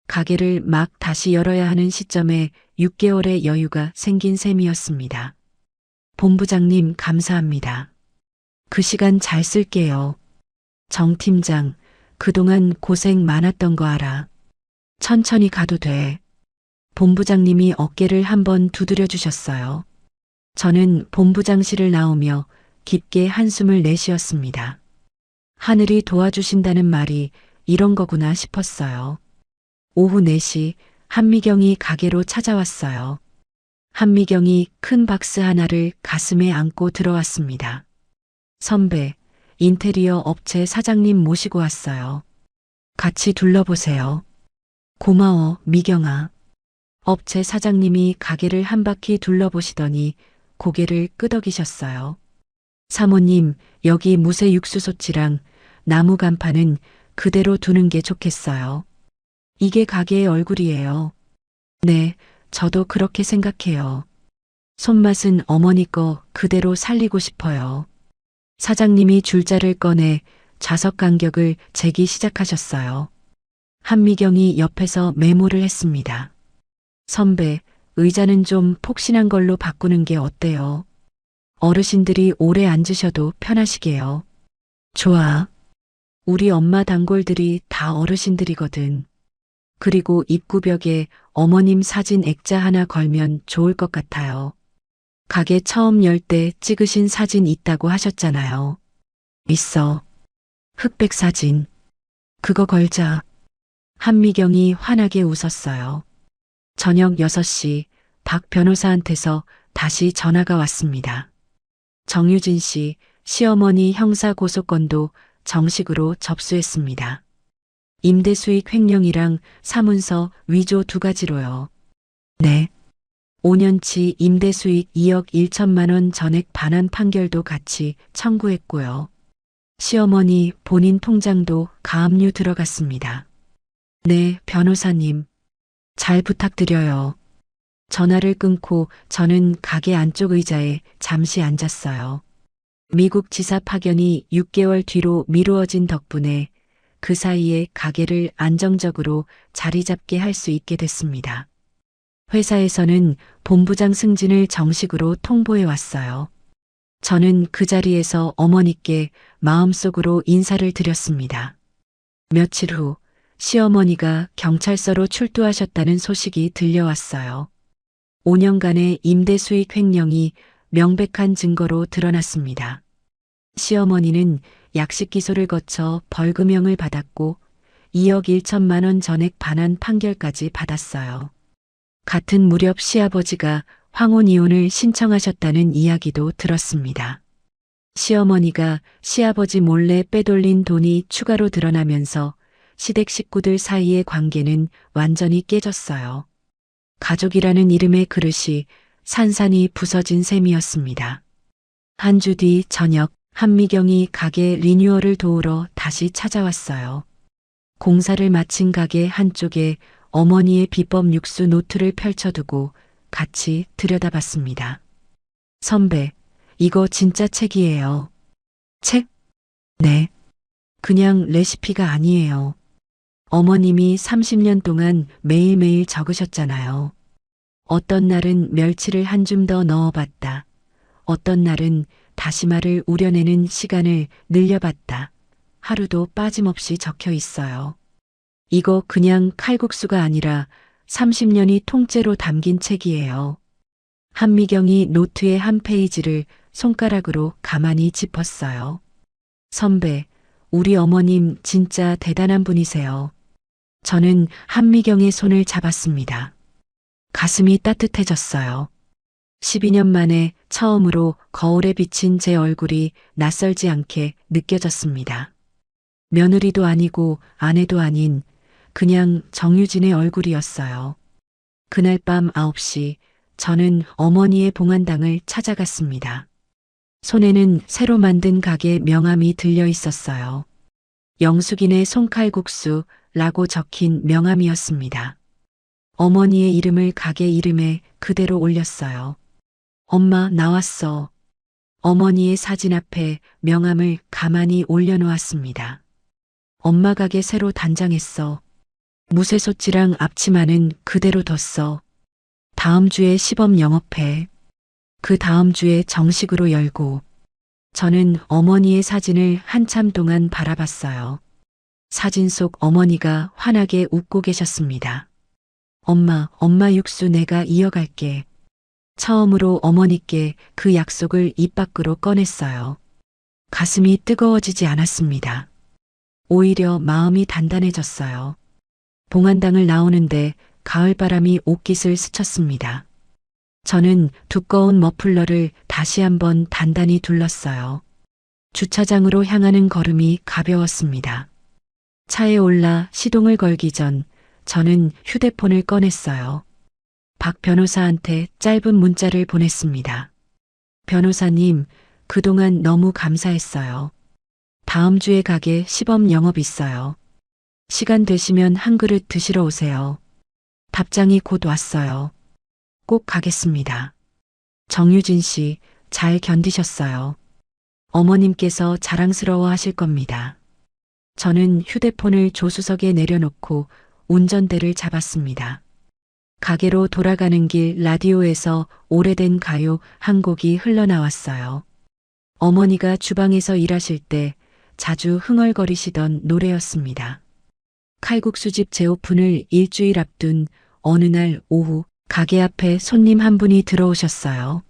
가게를 막 다시 열어야 하는 시점에 6개월의 여유가 생긴 셈이었습니다. 본부장님 감사합니다. 그 시간 잘 쓸게요. 정 팀장, 그동안 고생 많았던 거 알아. 천천히 가도 돼. 본부장님이 어깨를 한번 두드려 주셨어요. 저는 본부장실을 나오며 깊게 한숨을 내쉬었습니다. 하늘이 도와주신다는 말이 이런 거구나 싶었어요. 오후 4시 한미경이 가게로 찾아왔어요. 한미경이 큰 박스 하나를 가슴에 안고 들어왔습니다. 선배, 인테리어 업체 사장님 모시고 왔어요. 같이 둘러보세요. 고마워, 미경아. 업체 사장님이 가게를 한 바퀴 둘러보시더니 고개를 끄덕이셨어요. 사모님, 여기 무쇠 육수솥이랑 나무 간판은 그대로 두는 게 좋겠어요. 이게 가게의 얼굴이에요. 네, 저도 그렇게 생각해요. 손맛은 어머니 거 그대로 살리고 싶어요. 사장님이 줄자를 꺼내 좌석 간격을 재기 시작하셨어요. 한미경이 옆에서 메모를 했습니다. 선배, 의자는 좀 폭신한 걸로 바꾸는 게 어때요? 어르신들이 오래 앉으셔도 편하시게요. 좋아. 우리 엄마 단골들이 다 어르신들이거든. 그리고 입구벽에 어머님 사진 액자 하나 걸면 좋을 것 같아요. 가게 처음 열 때 찍으신 사진 있다고 하셨잖아요. 있어. 흑백 사진. 그거 걸자. 한미경이 환하게 웃었어요. 저녁 6시 박 변호사한테서 다시 전화가 왔습니다. 정유진 씨 시어머니 형사고소건도 정식으로 접수했습니다. 임대수익 횡령이랑 사문서 위조 2가지로요. 네. 5년치 임대수익 2억 1천만 원 전액 반환 판결도 같이 청구했고요. 시어머니 본인 통장도 가압류 들어갔습니다. 네, 변호사님. 잘 부탁드려요. 전화를 끊고 저는 가게 안쪽 의자에 잠시 앉았어요. 미국 지사 파견이 6개월 뒤로 미루어진 덕분에 그 사이에 가게를 안정적으로 자리 잡게 할 수 있게 됐습니다. 회사에서는 본부장 승진을 정식으로 통보해 왔어요. 저는 그 자리에서 어머니께 마음속으로 인사를 드렸습니다. 며칠 후 시어머니가 경찰서로 출두하셨다는 소식이 들려왔어요. 5년간의 임대 수익 횡령이 명백한 증거로 드러났습니다. 시어머니는 약식 기소를 거쳐 벌금형을 받았고 2억 1천만 원 전액 반환 판결까지 받았어요. 같은 무렵 시아버지가 황혼 이혼을 신청하셨다는 이야기도 들었습니다. 시어머니가 시아버지 몰래 빼돌린 돈이 추가로 드러나면서 시댁 식구들 사이의 관계는 완전히 깨졌어요. 가족이라는 이름의 그릇이 산산이 부서진 셈이었습니다. 한 주 뒤 저녁 한미경이 가게 리뉴얼을 도우러 다시 찾아왔어요. 공사를 마친 가게 한쪽에 어머니의 비법 육수 노트를 펼쳐두고 같이 들여다봤습니다. 선배, 이거 진짜 책이에요. 책? 네. 그냥 레시피가 아니에요. 어머님이 30년 동안 매일매일 적으셨잖아요. 어떤 날은 멸치를 한 줌 더 넣어봤다. 어떤 날은 다시마를 우려내는 시간을 늘려봤다. 하루도 빠짐없이 적혀 있어요. 이거 그냥 칼국수가 아니라 30년이 통째로 담긴 책이에요. 한미경이 노트의 한 페이지를 손가락으로 가만히 짚었어요. 선배, 우리 어머님 진짜 대단한 분이세요. 저는 한미경의 손을 잡았습니다. 가슴이 따뜻해졌어요. 12년 만에 처음으로 거울에 비친 제 얼굴이 낯설지 않게 느껴졌습니다. 며느리도 아니고 아내도 아닌 그냥 정유진의 얼굴이었어요. 그날 밤 9시 저는 어머니의 봉안당을 찾아갔습니다. 손에는 새로 만든 가게 명함이 들려 있었어요. 영숙이네 손칼국수라고 적힌 명함이었습니다. 어머니의 이름을 가게 이름에 그대로 올렸어요. 엄마 나왔어. 어머니의 사진 앞에 명함을 가만히 올려놓았습니다. 엄마 가게 새로 단장했어. 무쇠소치랑 앞치마는 그대로 뒀어. 다음 주에 시범 영업해. 그 다음 주에 정식으로 열고. 저는 어머니의 사진을 한참 동안 바라봤어요. 사진 속 어머니가 환하게 웃고 계셨습니다. 엄마 육수 내가 이어갈게. 처음으로 어머니께 그 약속을 입 밖으로 꺼냈어요. 가슴이 뜨거워지지 않았습니다. 오히려 마음이 단단해졌어요. 봉안당을 나오는데 가을바람이 옷깃을 스쳤습니다. 저는 두꺼운 머플러를 다시 한번 단단히 둘렀어요. 주차장으로 향하는 걸음이 가벼웠습니다. 차에 올라 시동을 걸기 전 저는 휴대폰을 꺼냈어요. 박 변호사한테 짧은 문자를 보냈습니다. 변호사님, 그동안 너무 감사했어요. 다음 주에 가게 시범 영업 있어요. 시간 되시면 한 그릇 드시러 오세요. 답장이 곧 왔어요. 꼭 가겠습니다. 정유진 씨, 잘 견디셨어요. 어머님께서 자랑스러워 하실 겁니다. 저는 휴대폰을 조수석에 내려놓고 운전대를 잡았습니다. 가게로 돌아가는 길 라디오에서 오래된 가요 한 곡이 흘러나왔어요. 어머니가 주방에서 일하실 때 자주 흥얼거리시던 노래였습니다. 칼국수집 재오픈을 일주일 앞둔 어느 날 오후 가게 앞에 손님 한 분이 들어오셨어요.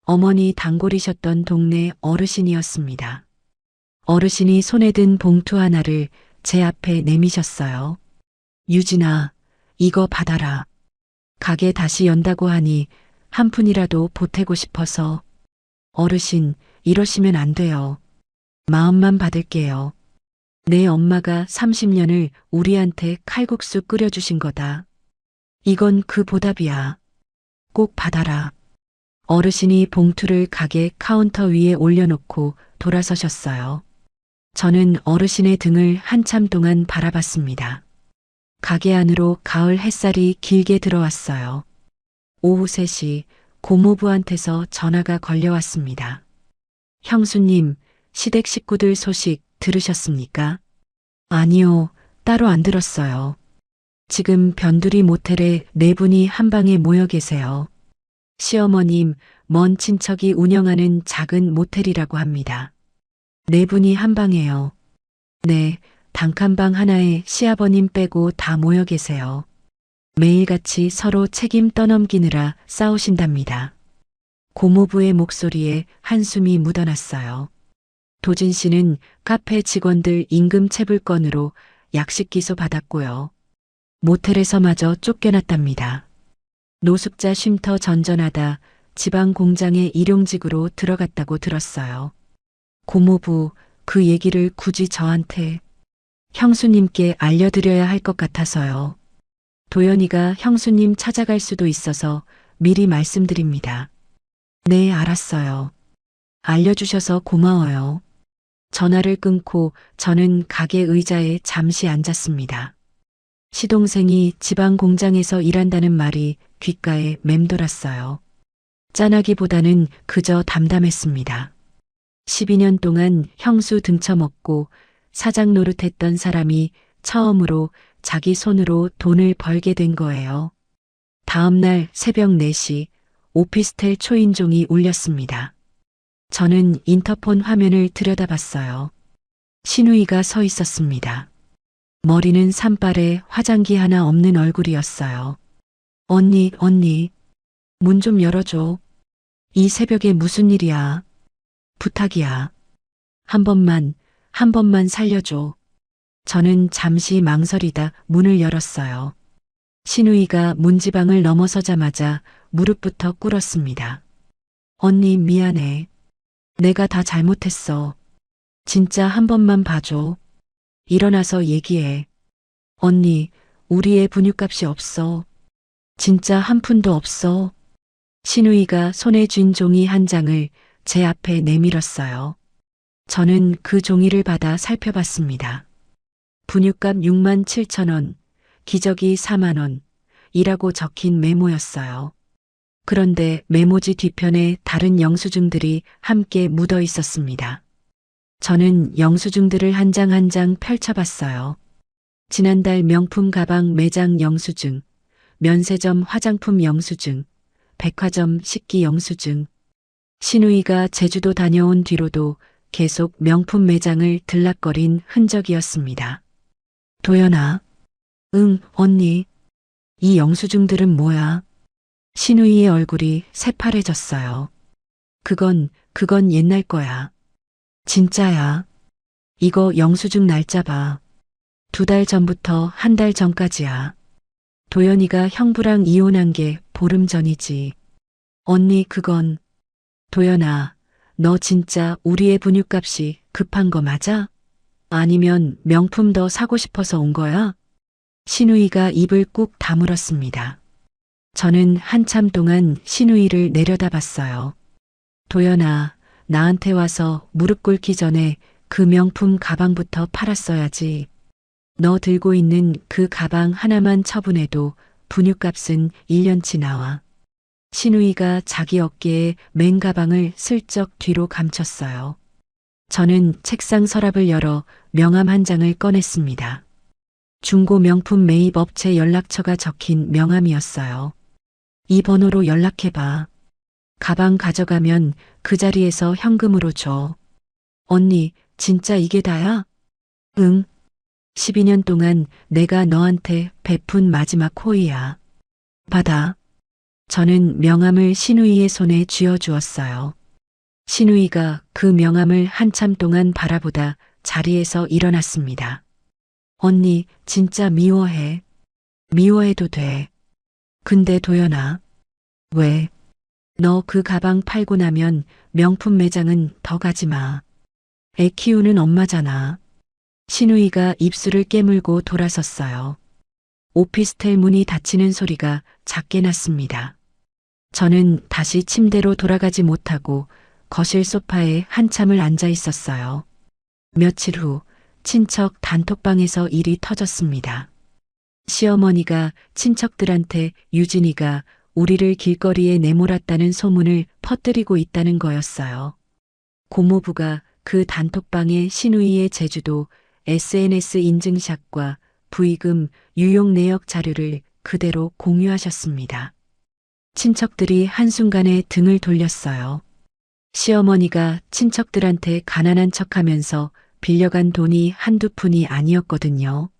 어머니 단골이셨던 동네 어르신이었습니다. 어르신이 손에 든 봉투 하나를 제 앞에 내미셨어요. 유진아, 이거 받아라. 가게 다시 연다고 하니 한 푼이라도 보태고 싶어서. 어르신, 이러시면 안 돼요. 마음만 받을게요. 내 엄마가 30년을 우리한테 칼국수 끓여주신 거다. 이건 그 보답이야. 꼭 받아라. 어르신이 봉투를 가게 카운터 위에 올려놓고 돌아서셨어요. 저는 어르신의 등을 한참 동안 바라봤습니다. 가게 안으로 가을 햇살이 길게 들어왔어요. 오후 3시 고모부한테서 전화가 걸려왔습니다. 형수님, 시댁 식구들 소식 들으셨습니까? 아니요, 따로 안 들었어요. 지금 변두리 모텔에 4분이 한 방에 모여 계세요. 시어머님, 먼 친척이 운영하는 작은 모텔이라고 합니다. 4분이 한 방에요. 네, 단칸방 하나에 시아버님 빼고 다 모여 계세요. 매일같이 서로 책임 떠넘기느라 싸우신답니다. 고모부의 목소리에 한숨이 묻어났어요. 도진 씨는 카페 직원들 임금 체불건으로 약식 기소 받았고요. 모텔에서마저 쫓겨났답니다. 노숙자 쉼터 전전하다 지방 공장의 일용직으로 들어갔다고 들었어요. 고모부, 그 얘기를 굳이 저한테 형수님께 알려드려야 할 것 같아서요. 도연이가 형수님 찾아갈 수도 있어서 미리 말씀드립니다. 네, 알았어요. 알려주셔서 고마워요. 전화를 끊고 저는 가게 의자에 잠시 앉았습니다. 시동생이 지방 공장에서 일한다는 말이 귓가에 맴돌았어요. 짠하기보다는 그저 담담했습니다. 12년 동안 형수 등쳐먹고 사장 노릇했던 사람이 처음으로 자기 손으로 돈을 벌게 된 거예요. 다음 날 새벽 4시 오피스텔 초인종이 울렸습니다. 저는 인터폰 화면을 들여다봤어요. 신우이가 서 있었습니다. 머리는 산발에 화장기 하나 없는 얼굴이었어요. 언니, 문 좀 열어줘. 이 새벽에 무슨 일이야? 부탁이야. 한 번만 살려줘. 저는 잠시 망설이다 문을 열었어요. 신우이가 문지방을 넘어서자마자 무릎부터 꿇었습니다. 언니, 미안해. 내가 다 잘못했어. 진짜 한 번만 봐줘. 일어나서 얘기해. 언니, 우리의 분유값이 없어. 진짜 한 푼도 없어. 신우이가 손에 쥔 종이 한 장을 제 앞에 내밀었어요. 저는 그 종이를 받아 살펴봤습니다. 분유값 6만 7천 원, 기저귀 4만 원, 이라고 적힌 메모였어요. 그런데 메모지 뒤편에 다른 영수증들이 함께 묻어 있었습니다. 저는 영수증들을 한 장 한 장 펼쳐봤어요. 지난달 명품 가방 매장 영수증, 면세점 화장품 영수증, 백화점 식기 영수증. 신우이가 제주도 다녀온 뒤로도 계속 명품 매장을 들락거린 흔적이었습니다. 도연아. 응, 언니. 이 영수증들은 뭐야? 신우이의 얼굴이 새파래졌어요. 그건 옛날 거야. 진짜야. 이거 영수증 날짜 봐. 2달 전부터 1달 전까지야. 도연이가 형부랑 이혼한 게 보름 전이지. 언니, 그건. 도연아, 너 진짜 우리의 분유값이 급한 거 맞아? 아니면 명품 더 사고 싶어서 온 거야? 신우이가 입을 꾹 다물었습니다. 저는 한참 동안 신우이를 내려다봤어요. 도연아, 나한테 와서 무릎 꿇기 전에 그 명품 가방부터 팔았어야지. 너 들고 있는 그 가방 하나만 처분해도 분유값은 1년치 나와. 신우이가 자기 어깨에 맨 가방을 슬쩍 뒤로 감췄어요. 저는 책상 서랍을 열어 명함 한 장을 꺼냈습니다. 중고 명품 매입 업체 연락처가 적힌 명함이었어요. 이 번호로 연락해봐. 가방 가져가면 그 자리에서 현금으로 줘. 언니, 진짜 이게 다야? 응. 12년 동안 내가 너한테 베푼 마지막 호의야. 받아. 저는 명함을 신우이의 손에 쥐어주었어요. 신우이가 그 명함을 한참 동안 바라보다 자리에서 일어났습니다. 언니, 진짜 미워해. 미워해도 돼. 근데 도연아. 왜? 너 그 가방 팔고 나면 명품 매장은 더 가지 마. 애 키우는 엄마잖아. 신우이가 입술을 깨물고 돌아섰어요. 오피스텔 문이 닫히는 소리가 작게 났습니다. 저는 다시 침대로 돌아가지 못하고 거실 소파에 한참을 앉아 있었어요. 며칠 후 친척 단톡방에서 일이 터졌습니다. 시어머니가 친척들한테 유진이가 우리를 길거리에 내몰았다는 소문을 퍼뜨리고 있다는 거였어요. 고모부가 그 단톡방에 신우이의 제주도 SNS 인증샷과 부의금 유용 내역 자료를 그대로 공유하셨습니다. 친척들이 한순간에 등을 돌렸어요. 시어머니가 친척들한테 가난한 척하면서 빌려간 돈이 한두 푼이 아니었거든요.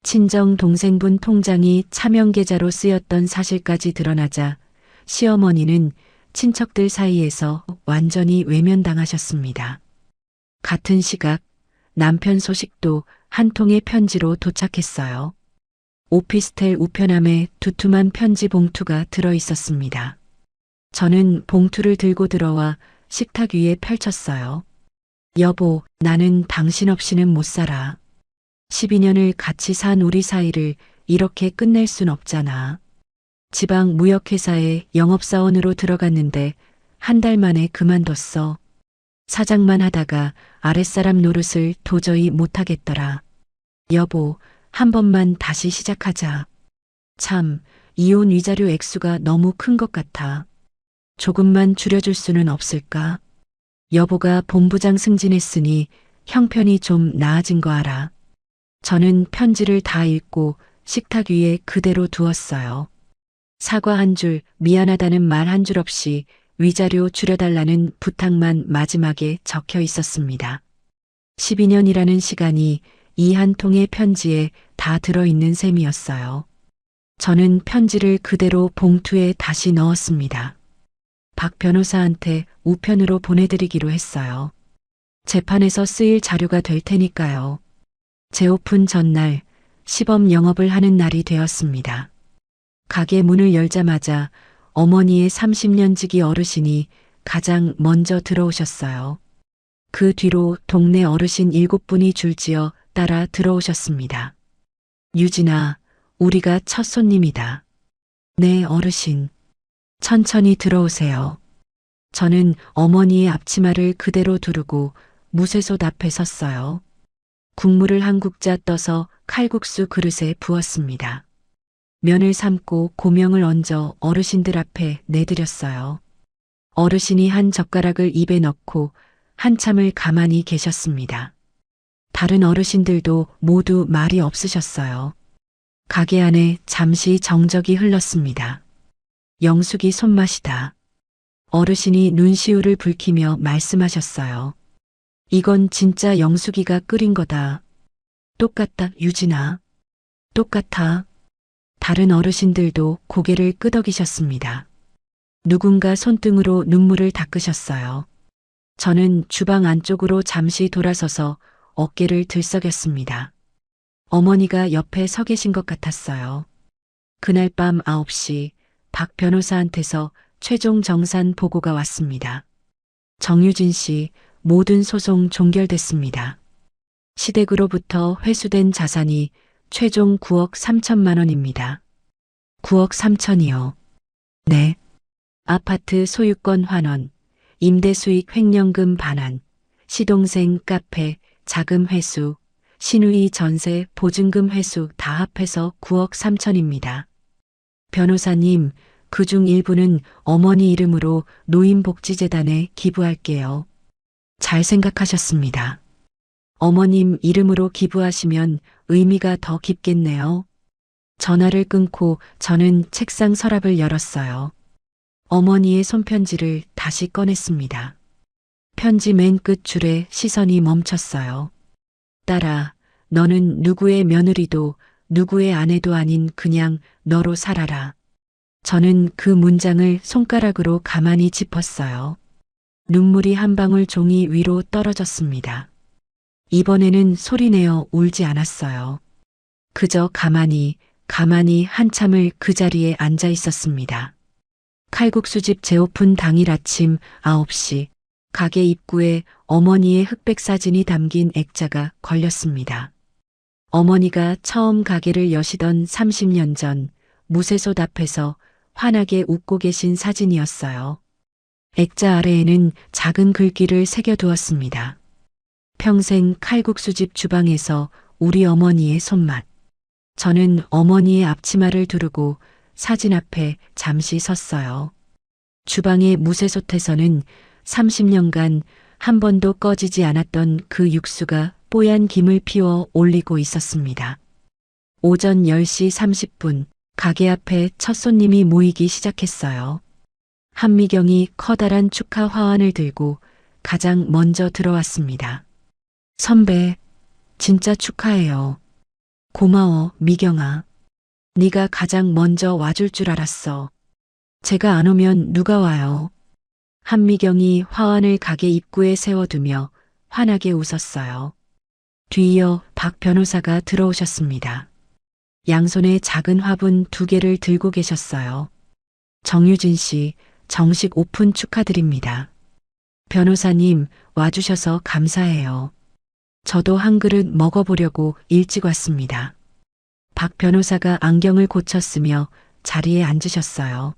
친정 동생분 통장이 차명계좌로 쓰였던 사실까지 드러나자 시어머니는 친척들 사이에서 완전히 외면당하셨습니다. 같은 시각 남편 소식도 한 통의 편지로 도착했어요. 오피스텔 우편함에 두툼한 편지 봉투가 들어 있었습니다. 저는 봉투를 들고 들어와 식탁 위에 펼쳤어요. 여보, 나는 당신 없이는 못 살아. 12년을 같이 산 우리 사이를 이렇게 끝낼 순 없잖아. 지방 무역회사에 영업사원으로 들어갔는데 한 달 만에 그만뒀어. 사장만 하다가 아랫사람 노릇을 도저히 못하겠더라. 여보, 한 번만 다시 시작하자. 참, 이혼 위자료 액수가 너무 큰 것 같아. 조금만 줄여줄 수는 없을까? 여보가 본부장 승진했으니 형편이 좀 나아진 거 알아. 저는 편지를 다 읽고 식탁 위에 그대로 두었어요. 사과 한 줄, 미안하다는 말 한 줄 없이 위자료 줄여달라는 부탁만 마지막에 적혀 있었습니다. 12년이라는 시간이 이 한 통의 편지에 다 들어있는 셈이었어요. 저는 편지를 그대로 봉투에 다시 넣었습니다. 박 변호사한테 우편으로 보내드리기로 했어요. 재판에서 쓰일 자료가 될 테니까요. 재오픈 전날 시범 영업을 하는 날이 되었습니다. 가게 문을 열자마자 어머니의 30년 지기 어르신이 가장 먼저 들어오셨어요. 그 뒤로 동네 어르신 7분이 줄지어 따라 들어오셨습니다. 유진아, 우리가 첫 손님이다. 네, 어르신. 천천히 들어오세요. 저는 어머니의 앞치마를 그대로 두르고 무쇠솥 앞에 섰어요. 국물을 한 국자 떠서 칼국수 그릇에 부었습니다. 면을 삶고 고명을 얹어 어르신들 앞에 내드렸어요. 어르신이 한 젓가락을 입에 넣고 한참을 가만히 계셨습니다. 다른 어르신들도 모두 말이 없으셨어요. 가게 안에 잠시 정적이 흘렀습니다. 영숙이 손맛이다. 어르신이 눈시울을 붉히며 말씀하셨어요. 이건 진짜 영숙이가 끓인 거다. 똑같다, 유진아. 똑같아. 다른 어르신들도 고개를 끄덕이셨습니다. 누군가 손등으로 눈물을 닦으셨어요. 저는 주방 안쪽으로 잠시 돌아서서 어깨를 들썩였습니다. 어머니가 옆에 서 계신 것 같았어요. 그날 밤 9시 박 변호사한테서 최종 정산 보고가 왔습니다. 정유진 씨, 모든 소송 종결됐습니다. 시댁으로부터 회수된 자산이 최종 9억 3천만 원입니다. 9억 3천이요. 네. 아파트 소유권 환원, 임대 수익 횡령금 반환, 시동생 카페, 자금 회수, 신우이 전세 보증금 회수 다 합해서 9억 3천입니다. 변호사님, 그중 일부는 어머니 이름으로 노인복지재단에 기부할게요. 잘 생각하셨습니다. 어머님 이름으로 기부하시면 의미가 더 깊겠네요. 전화를 끊고 저는 책상 서랍을 열었어요. 어머니의 손편지를 다시 꺼냈습니다. 편지 맨 끝 줄에 시선이 멈췄어요. 딸아, 너는 누구의 며느리도 누구의 아내도 아닌 그냥 너로 살아라. 저는 그 문장을 손가락으로 가만히 짚었어요. 눈물이 한 방울 종이 위로 떨어졌습니다. 이번에는 소리내어 울지 않았어요. 그저 가만히 한참을 그 자리에 앉아 있었습니다. 칼국수집 재오픈 당일 아침 9시 가게 입구에 어머니의 흑백 사진이 담긴 액자가 걸렸습니다. 어머니가 처음 가게를 여시던 30년 전 무쇠솥 앞에서 환하게 웃고 계신 사진이었어요. 액자 아래에는 작은 글귀를 새겨두었습니다. 평생 칼국수집 주방에서 우리 어머니의 손맛. 저는 어머니의 앞치마를 두르고 사진 앞에 잠시 섰어요. 주방의 무쇠솥에서는 30년간 한 번도 꺼지지 않았던 그 육수가 뽀얀 김을 피워 올리고 있었습니다. 오전 10시 30분 가게 앞에 첫 손님이 모이기 시작했어요. 한미경이 커다란 축하 화환을 들고 가장 먼저 들어왔습니다. 선배, 진짜 축하해요. 고마워, 미경아. 네가 가장 먼저 와줄 줄 알았어. 제가 안 오면 누가 와요? 한미경이 화환을 가게 입구에 세워두며 환하게 웃었어요. 뒤이어 박 변호사가 들어오셨습니다. 양손에 작은 화분 2개를 들고 계셨어요. 정유진 씨, 정식 오픈 축하드립니다. 변호사님, 와주셔서 감사해요. 저도 한 그릇 먹어보려고 일찍 왔습니다. 박 변호사가 안경을 고쳤으며 자리에 앉으셨어요.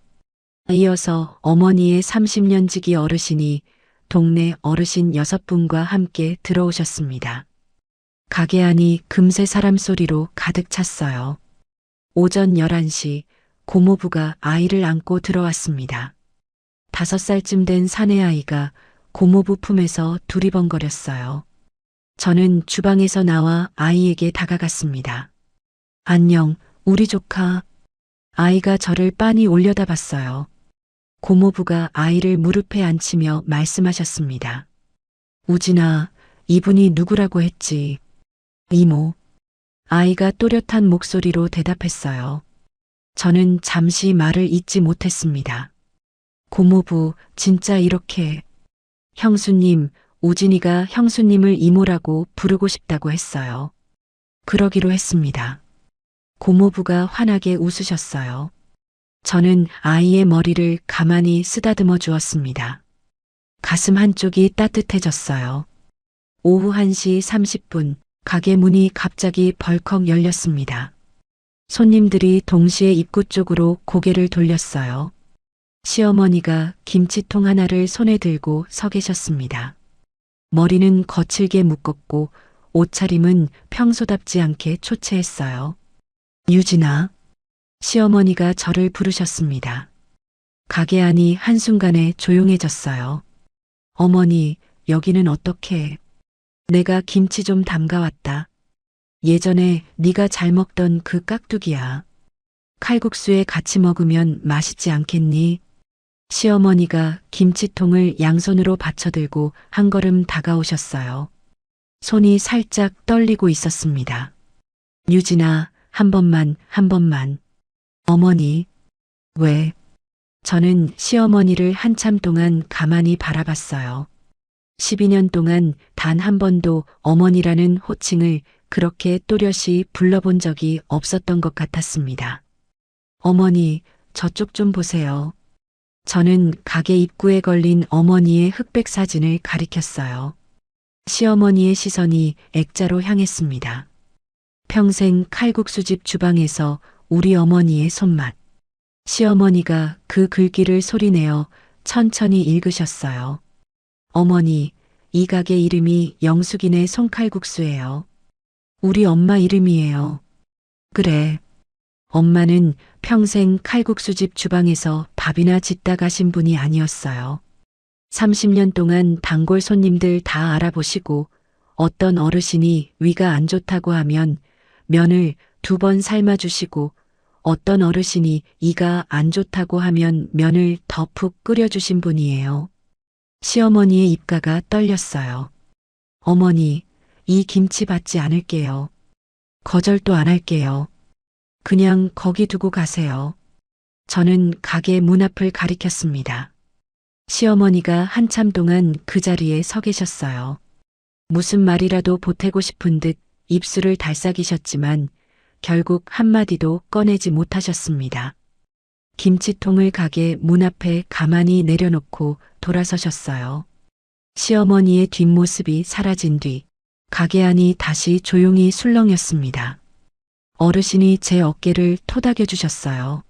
이어서 어머니의 30년 지기 어르신이 동네 어르신 6분과 함께 들어오셨습니다. 가게 안이 금세 사람 소리로 가득 찼어요. 오전 11시 고모부가 아이를 안고 들어왔습니다. 5살쯤 된 사내아이가 고모부 품에서 두리번거렸어요. 저는 주방에서 나와 아이에게 다가갔습니다. 안녕, 우리 조카. 아이가 저를 빤히 올려다봤어요. 고모부가 아이를 무릎에 앉히며 말씀하셨습니다. 우진아, 이분이 누구라고 했지? 이모. 아이가 또렷한 목소리로 대답했어요. 저는 잠시 말을 잇지 못했습니다. 고모부, 진짜 이렇게. 형수님, 우진이가 형수님을 이모라고 부르고 싶다고 했어요. 그러기로 했습니다. 고모부가 환하게 웃으셨어요. 저는 아이의 머리를 가만히 쓰다듬어 주었습니다. 가슴 한쪽이 따뜻해졌어요. 오후 1시 30분 가게 문이 갑자기 벌컥 열렸습니다. 손님들이 동시에 입구 쪽으로 고개를 돌렸어요. 시어머니가 김치통 하나를 손에 들고 서 계셨습니다. 머리는 거칠게 묶었고 옷차림은 평소답지 않게 초췌했어요. 유진아. 시어머니가 저를 부르셨습니다. 가게 안이 한순간에 조용해졌어요. 어머니, 여기는 어떻게? 내가 김치 좀 담가왔다. 예전에 네가 잘 먹던 그 깍두기야. 칼국수에 같이 먹으면 맛있지 않겠니? 시어머니가 김치통을 양손으로 받쳐들고 한 걸음 다가오셨어요. 손이 살짝 떨리고 있었습니다. 유진아, 한 번만. 어머니. 왜? 저는 시어머니를 한참 동안 가만히 바라봤어요. 12년 동안 단 한 번도 어머니라는 호칭을 그렇게 또렷이 불러본 적이 없었던 것 같았습니다. 어머니, 저쪽 좀 보세요. 저는 가게 입구에 걸린 어머니의 흑백 사진을 가리켰어요. 시어머니의 시선이 액자로 향했습니다. 평생 칼국수집 주방에서 우리 어머니의 손맛. 시어머니가 그 글귀를 소리내어 천천히 읽으셨어요. 어머니, 이 가게 이름이 영숙이네 손칼국수예요. 우리 엄마 이름이에요. 그래. 엄마는 평생 칼국수집 주방에서 밥이나 짓다 가신 분이 아니었어요. 30년 동안 단골 손님들 다 알아보시고 어떤 어르신이 위가 안 좋다고 하면 면을 2번 삶아주시고 어떤 어르신이 이가 안 좋다고 하면 면을 더 푹 끓여주신 분이에요. 시어머니의 입가가 떨렸어요. 어머니, 이 김치 받지 않을게요. 거절도 안 할게요. 그냥 거기 두고 가세요. 저는 가게 문 앞을 가리켰습니다. 시어머니가 한참 동안 그 자리에 서 계셨어요. 무슨 말이라도 보태고 싶은 듯 입술을 달싹이셨지만 결국 한마디도 꺼내지 못하셨습니다. 김치통을 가게 문 앞에 가만히 내려놓고 돌아서셨어요. 시어머니의 뒷모습이 사라진 뒤 가게 안이 다시 조용히 술렁였습니다. 어르신이 제 어깨를 토닥여 주셨어요.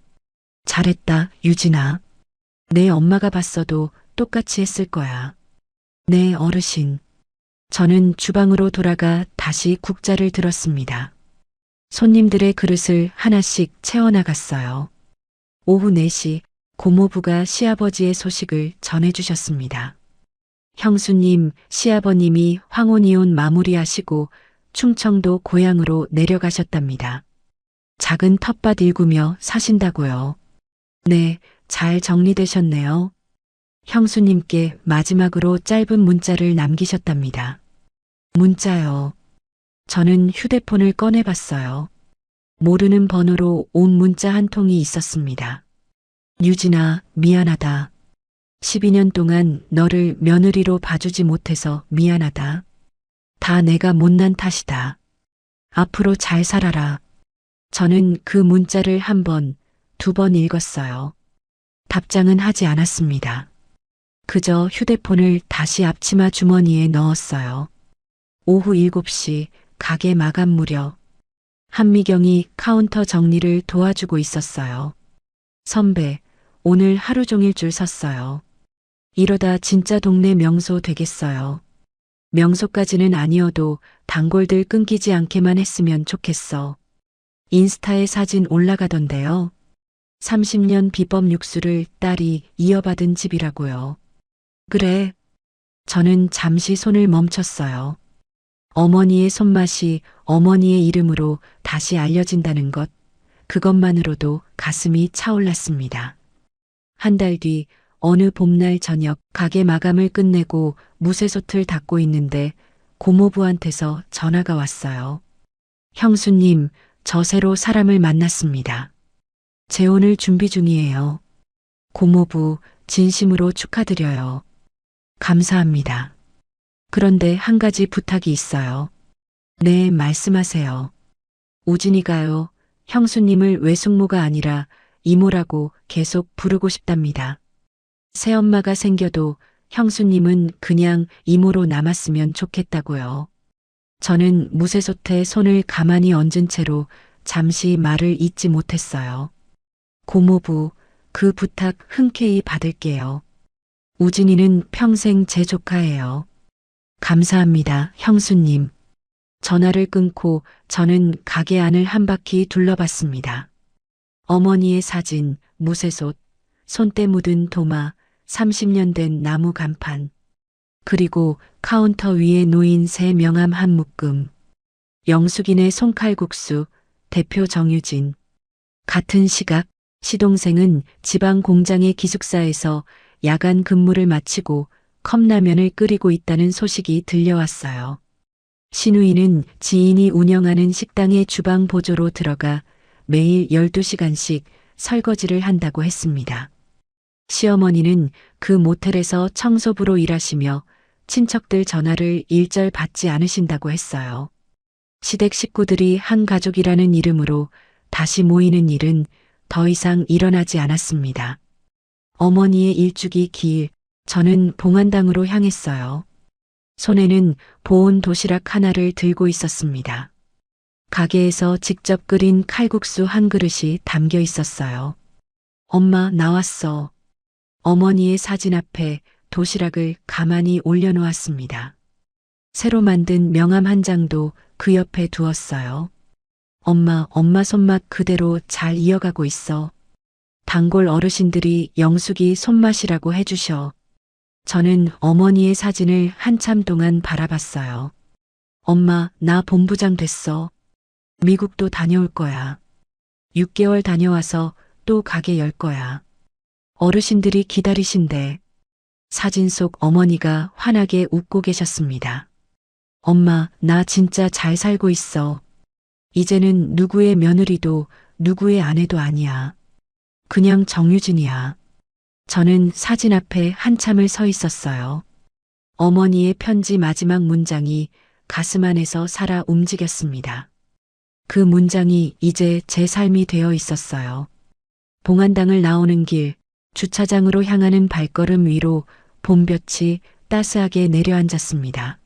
잘했다, 유진아. 내 엄마가 봤어도 똑같이 했을 거야. 네, 어르신. 저는 주방으로 돌아가 다시 국자를 들었습니다. 손님들의 그릇을 하나씩 채워나갔어요. 오후 4시 고모부가 시아버지의 소식을 전해주셨습니다. 형수님, 시아버님이 황혼이혼 마무리하시고 충청도 고향으로 내려가셨답니다. 작은 텃밭 일구며 사신다고요. 네, 잘 정리되셨네요. 형수님께 마지막으로 짧은 문자를 남기셨답니다. 문자요. 저는 휴대폰을 꺼내봤어요. 모르는 번호로 온 문자 한 통이 있었습니다. 유진아, 미안하다. 12년 동안 너를 며느리로 봐주지 못해서 미안하다. 다 내가 못난 탓이다. 앞으로 잘 살아라. 저는 그 문자를 1번, 2번 읽었어요. 답장은 하지 않았습니다. 그저 휴대폰을 다시 앞치마 주머니에 넣었어요. 오후 7시 가게 마감 무렵 한미경이 카운터 정리를 도와주고 있었어요. 선배, 오늘 하루 종일 줄 섰어요. 이러다 진짜 동네 명소 되겠어요. 명소까지는 아니어도 단골들 끊기지 않게만 했으면 좋겠어. 인스타에 사진 올라가던데요. 30년 비법 육수를 딸이 이어받은 집이라고요. 그래. 저는 잠시 손을 멈췄어요. 어머니의 손맛이 어머니의 이름으로 다시 알려진다는 것, 그것만으로도 가슴이 차올랐습니다. 1달 뒤 어느 봄날 저녁 가게 마감을 끝내고 무쇠솥을 닦고 있는데 고모부한테서 전화가 왔어요. 형수님, 저 새로 사람을 만났습니다. 재혼을 준비 중이에요. 고모부, 진심으로 축하드려요. 감사합니다. 그런데 한 가지 부탁이 있어요. 네, 말씀하세요. 우진이가요, 형수님을 외숙모가 아니라 이모라고 계속 부르고 싶답니다. 새엄마가 생겨도 형수님은 그냥 이모로 남았으면 좋겠다고요. 저는 무쇠솥에 손을 가만히 얹은 채로 잠시 말을 잇지 못했어요. 고모부, 그 부탁 흔쾌히 받을게요. 우진이는 평생 제 조카예요. 감사합니다, 형수님. 전화를 끊고 저는 가게 안을 한 바퀴 둘러봤습니다. 어머니의 사진, 무쇠솥, 손때 묻은 도마, 30년 된 나무 간판, 그리고 카운터 위에 놓인 새 명함 한 묶음. 영숙이네 손칼국수, 대표 정유진. 같은 시각, 시동생은 지방 공장의 기숙사에서 야간 근무를 마치고 컵라면을 끓이고 있다는 소식이 들려왔어요. 신우이는 지인이 운영하는 식당의 주방 보조로 들어가 매일 12시간씩 설거지를 한다고 했습니다. 시어머니는 그 모텔에서 청소부로 일하시며 친척들 전화를 일절 받지 않으신다고 했어요. 시댁 식구들이 한 가족이라는 이름으로 다시 모이는 일은 더 이상 일어나지 않았습니다. 어머니의 일주기 기일, 저는 봉안당으로 향했어요. 손에는 보온 도시락 하나를 들고 있었습니다. 가게에서 직접 끓인 칼국수 한 그릇이 담겨 있었어요. 엄마, 나왔어. 어머니의 사진 앞에 도시락을 가만히 올려놓았습니다. 새로 만든 명함 한 장도 그 옆에 두었어요. 엄마 손맛 그대로 잘 이어가고 있어. 단골 어르신들이 영숙이 손맛이라고 해주셔. 저는 어머니의 사진을 한참 동안 바라봤어요. 엄마, 나 본부장 됐어. 미국도 다녀올 거야. 6개월 다녀와서 또 가게 열 거야. 어르신들이 기다리신대. 사진 속 어머니가 환하게 웃고 계셨습니다. 엄마, 나 진짜 잘 살고 있어. 이제는 누구의 며느리도 누구의 아내도 아니야. 그냥 정유진이야. 저는 사진 앞에 한참을 서 있었어요. 어머니의 편지 마지막 문장이 가슴 안에서 살아 움직였습니다. 그 문장이 이제 제 삶이 되어 있었어요. 봉안당을 나오는 길, 주차장으로 향하는 발걸음 위로 봄볕이 따스하게 내려앉았습니다.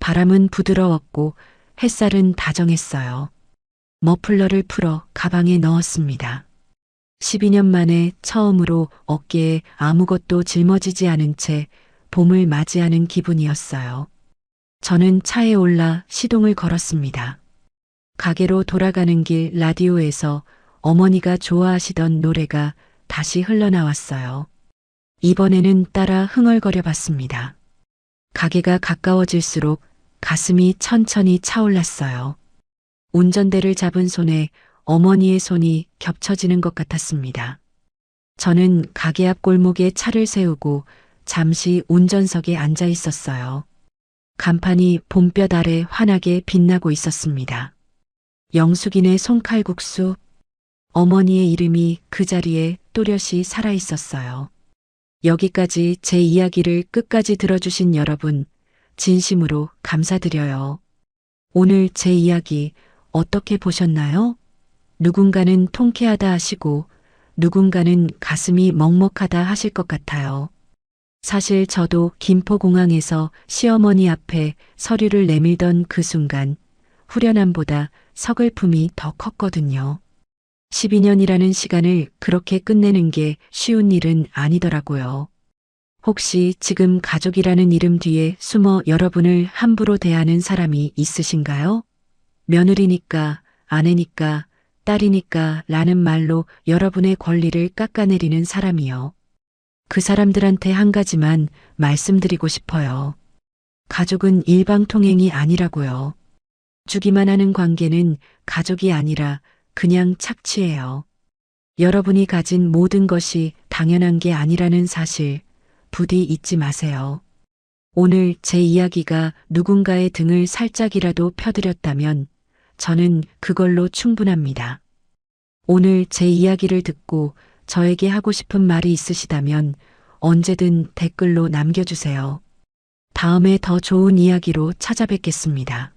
바람은 부드러웠고 햇살은 다정했어요. 머플러를 풀어 가방에 넣었습니다. 12년 만에 처음으로 어깨에 아무것도 짊어지지 않은 채 봄을 맞이하는 기분이었어요. 저는 차에 올라 시동을 걸었습니다. 가게로 돌아가는 길 라디오에서 어머니가 좋아하시던 노래가 다시 흘러나왔어요. 이번에는 따라 흥얼거려 봤습니다. 가게가 가까워질수록 가슴이 천천히 차올랐어요. 운전대를 잡은 손에 어머니의 손이 겹쳐지는 것 같았습니다. 저는 가게 앞 골목에 차를 세우고 잠시 운전석에 앉아 있었어요. 간판이 봄볕 아래 환하게 빛나고 있었습니다. 영숙이네 손칼국수. 어머니의 이름이 그 자리에 또렷이 살아 있었어요. 여기까지 제 이야기를 끝까지 들어주신 여러분, 진심으로 감사드려요. 오늘 제 이야기 어떻게 보셨나요? 누군가는 통쾌하다 하시고 누군가는 가슴이 먹먹하다 하실 것 같아요. 사실 저도 김포공항에서 시어머니 앞에 서류를 내밀던 그 순간 후련함보다 서글픔이 더 컸거든요. 12년이라는 시간을 그렇게 끝내는 게 쉬운 일은 아니더라고요. 혹시 지금 가족이라는 이름 뒤에 숨어 여러분을 함부로 대하는 사람이 있으신가요? 며느리니까, 아내니까, 딸이니까 라는 말로 여러분의 권리를 깎아내리는 사람이요. 그 사람들한테 한 가지만 말씀드리고 싶어요. 가족은 일방통행이 아니라고요. 주기만 하는 관계는 가족이 아니라 그냥 착취예요. 여러분이 가진 모든 것이 당연한 게 아니라는 사실 부디 잊지 마세요. 오늘 제 이야기가 누군가의 등을 살짝이라도 펴드렸다면 저는 그걸로 충분합니다. 오늘 제 이야기를 듣고 저에게 하고 싶은 말이 있으시다면 언제든 댓글로 남겨주세요. 다음에 더 좋은 이야기로 찾아뵙겠습니다.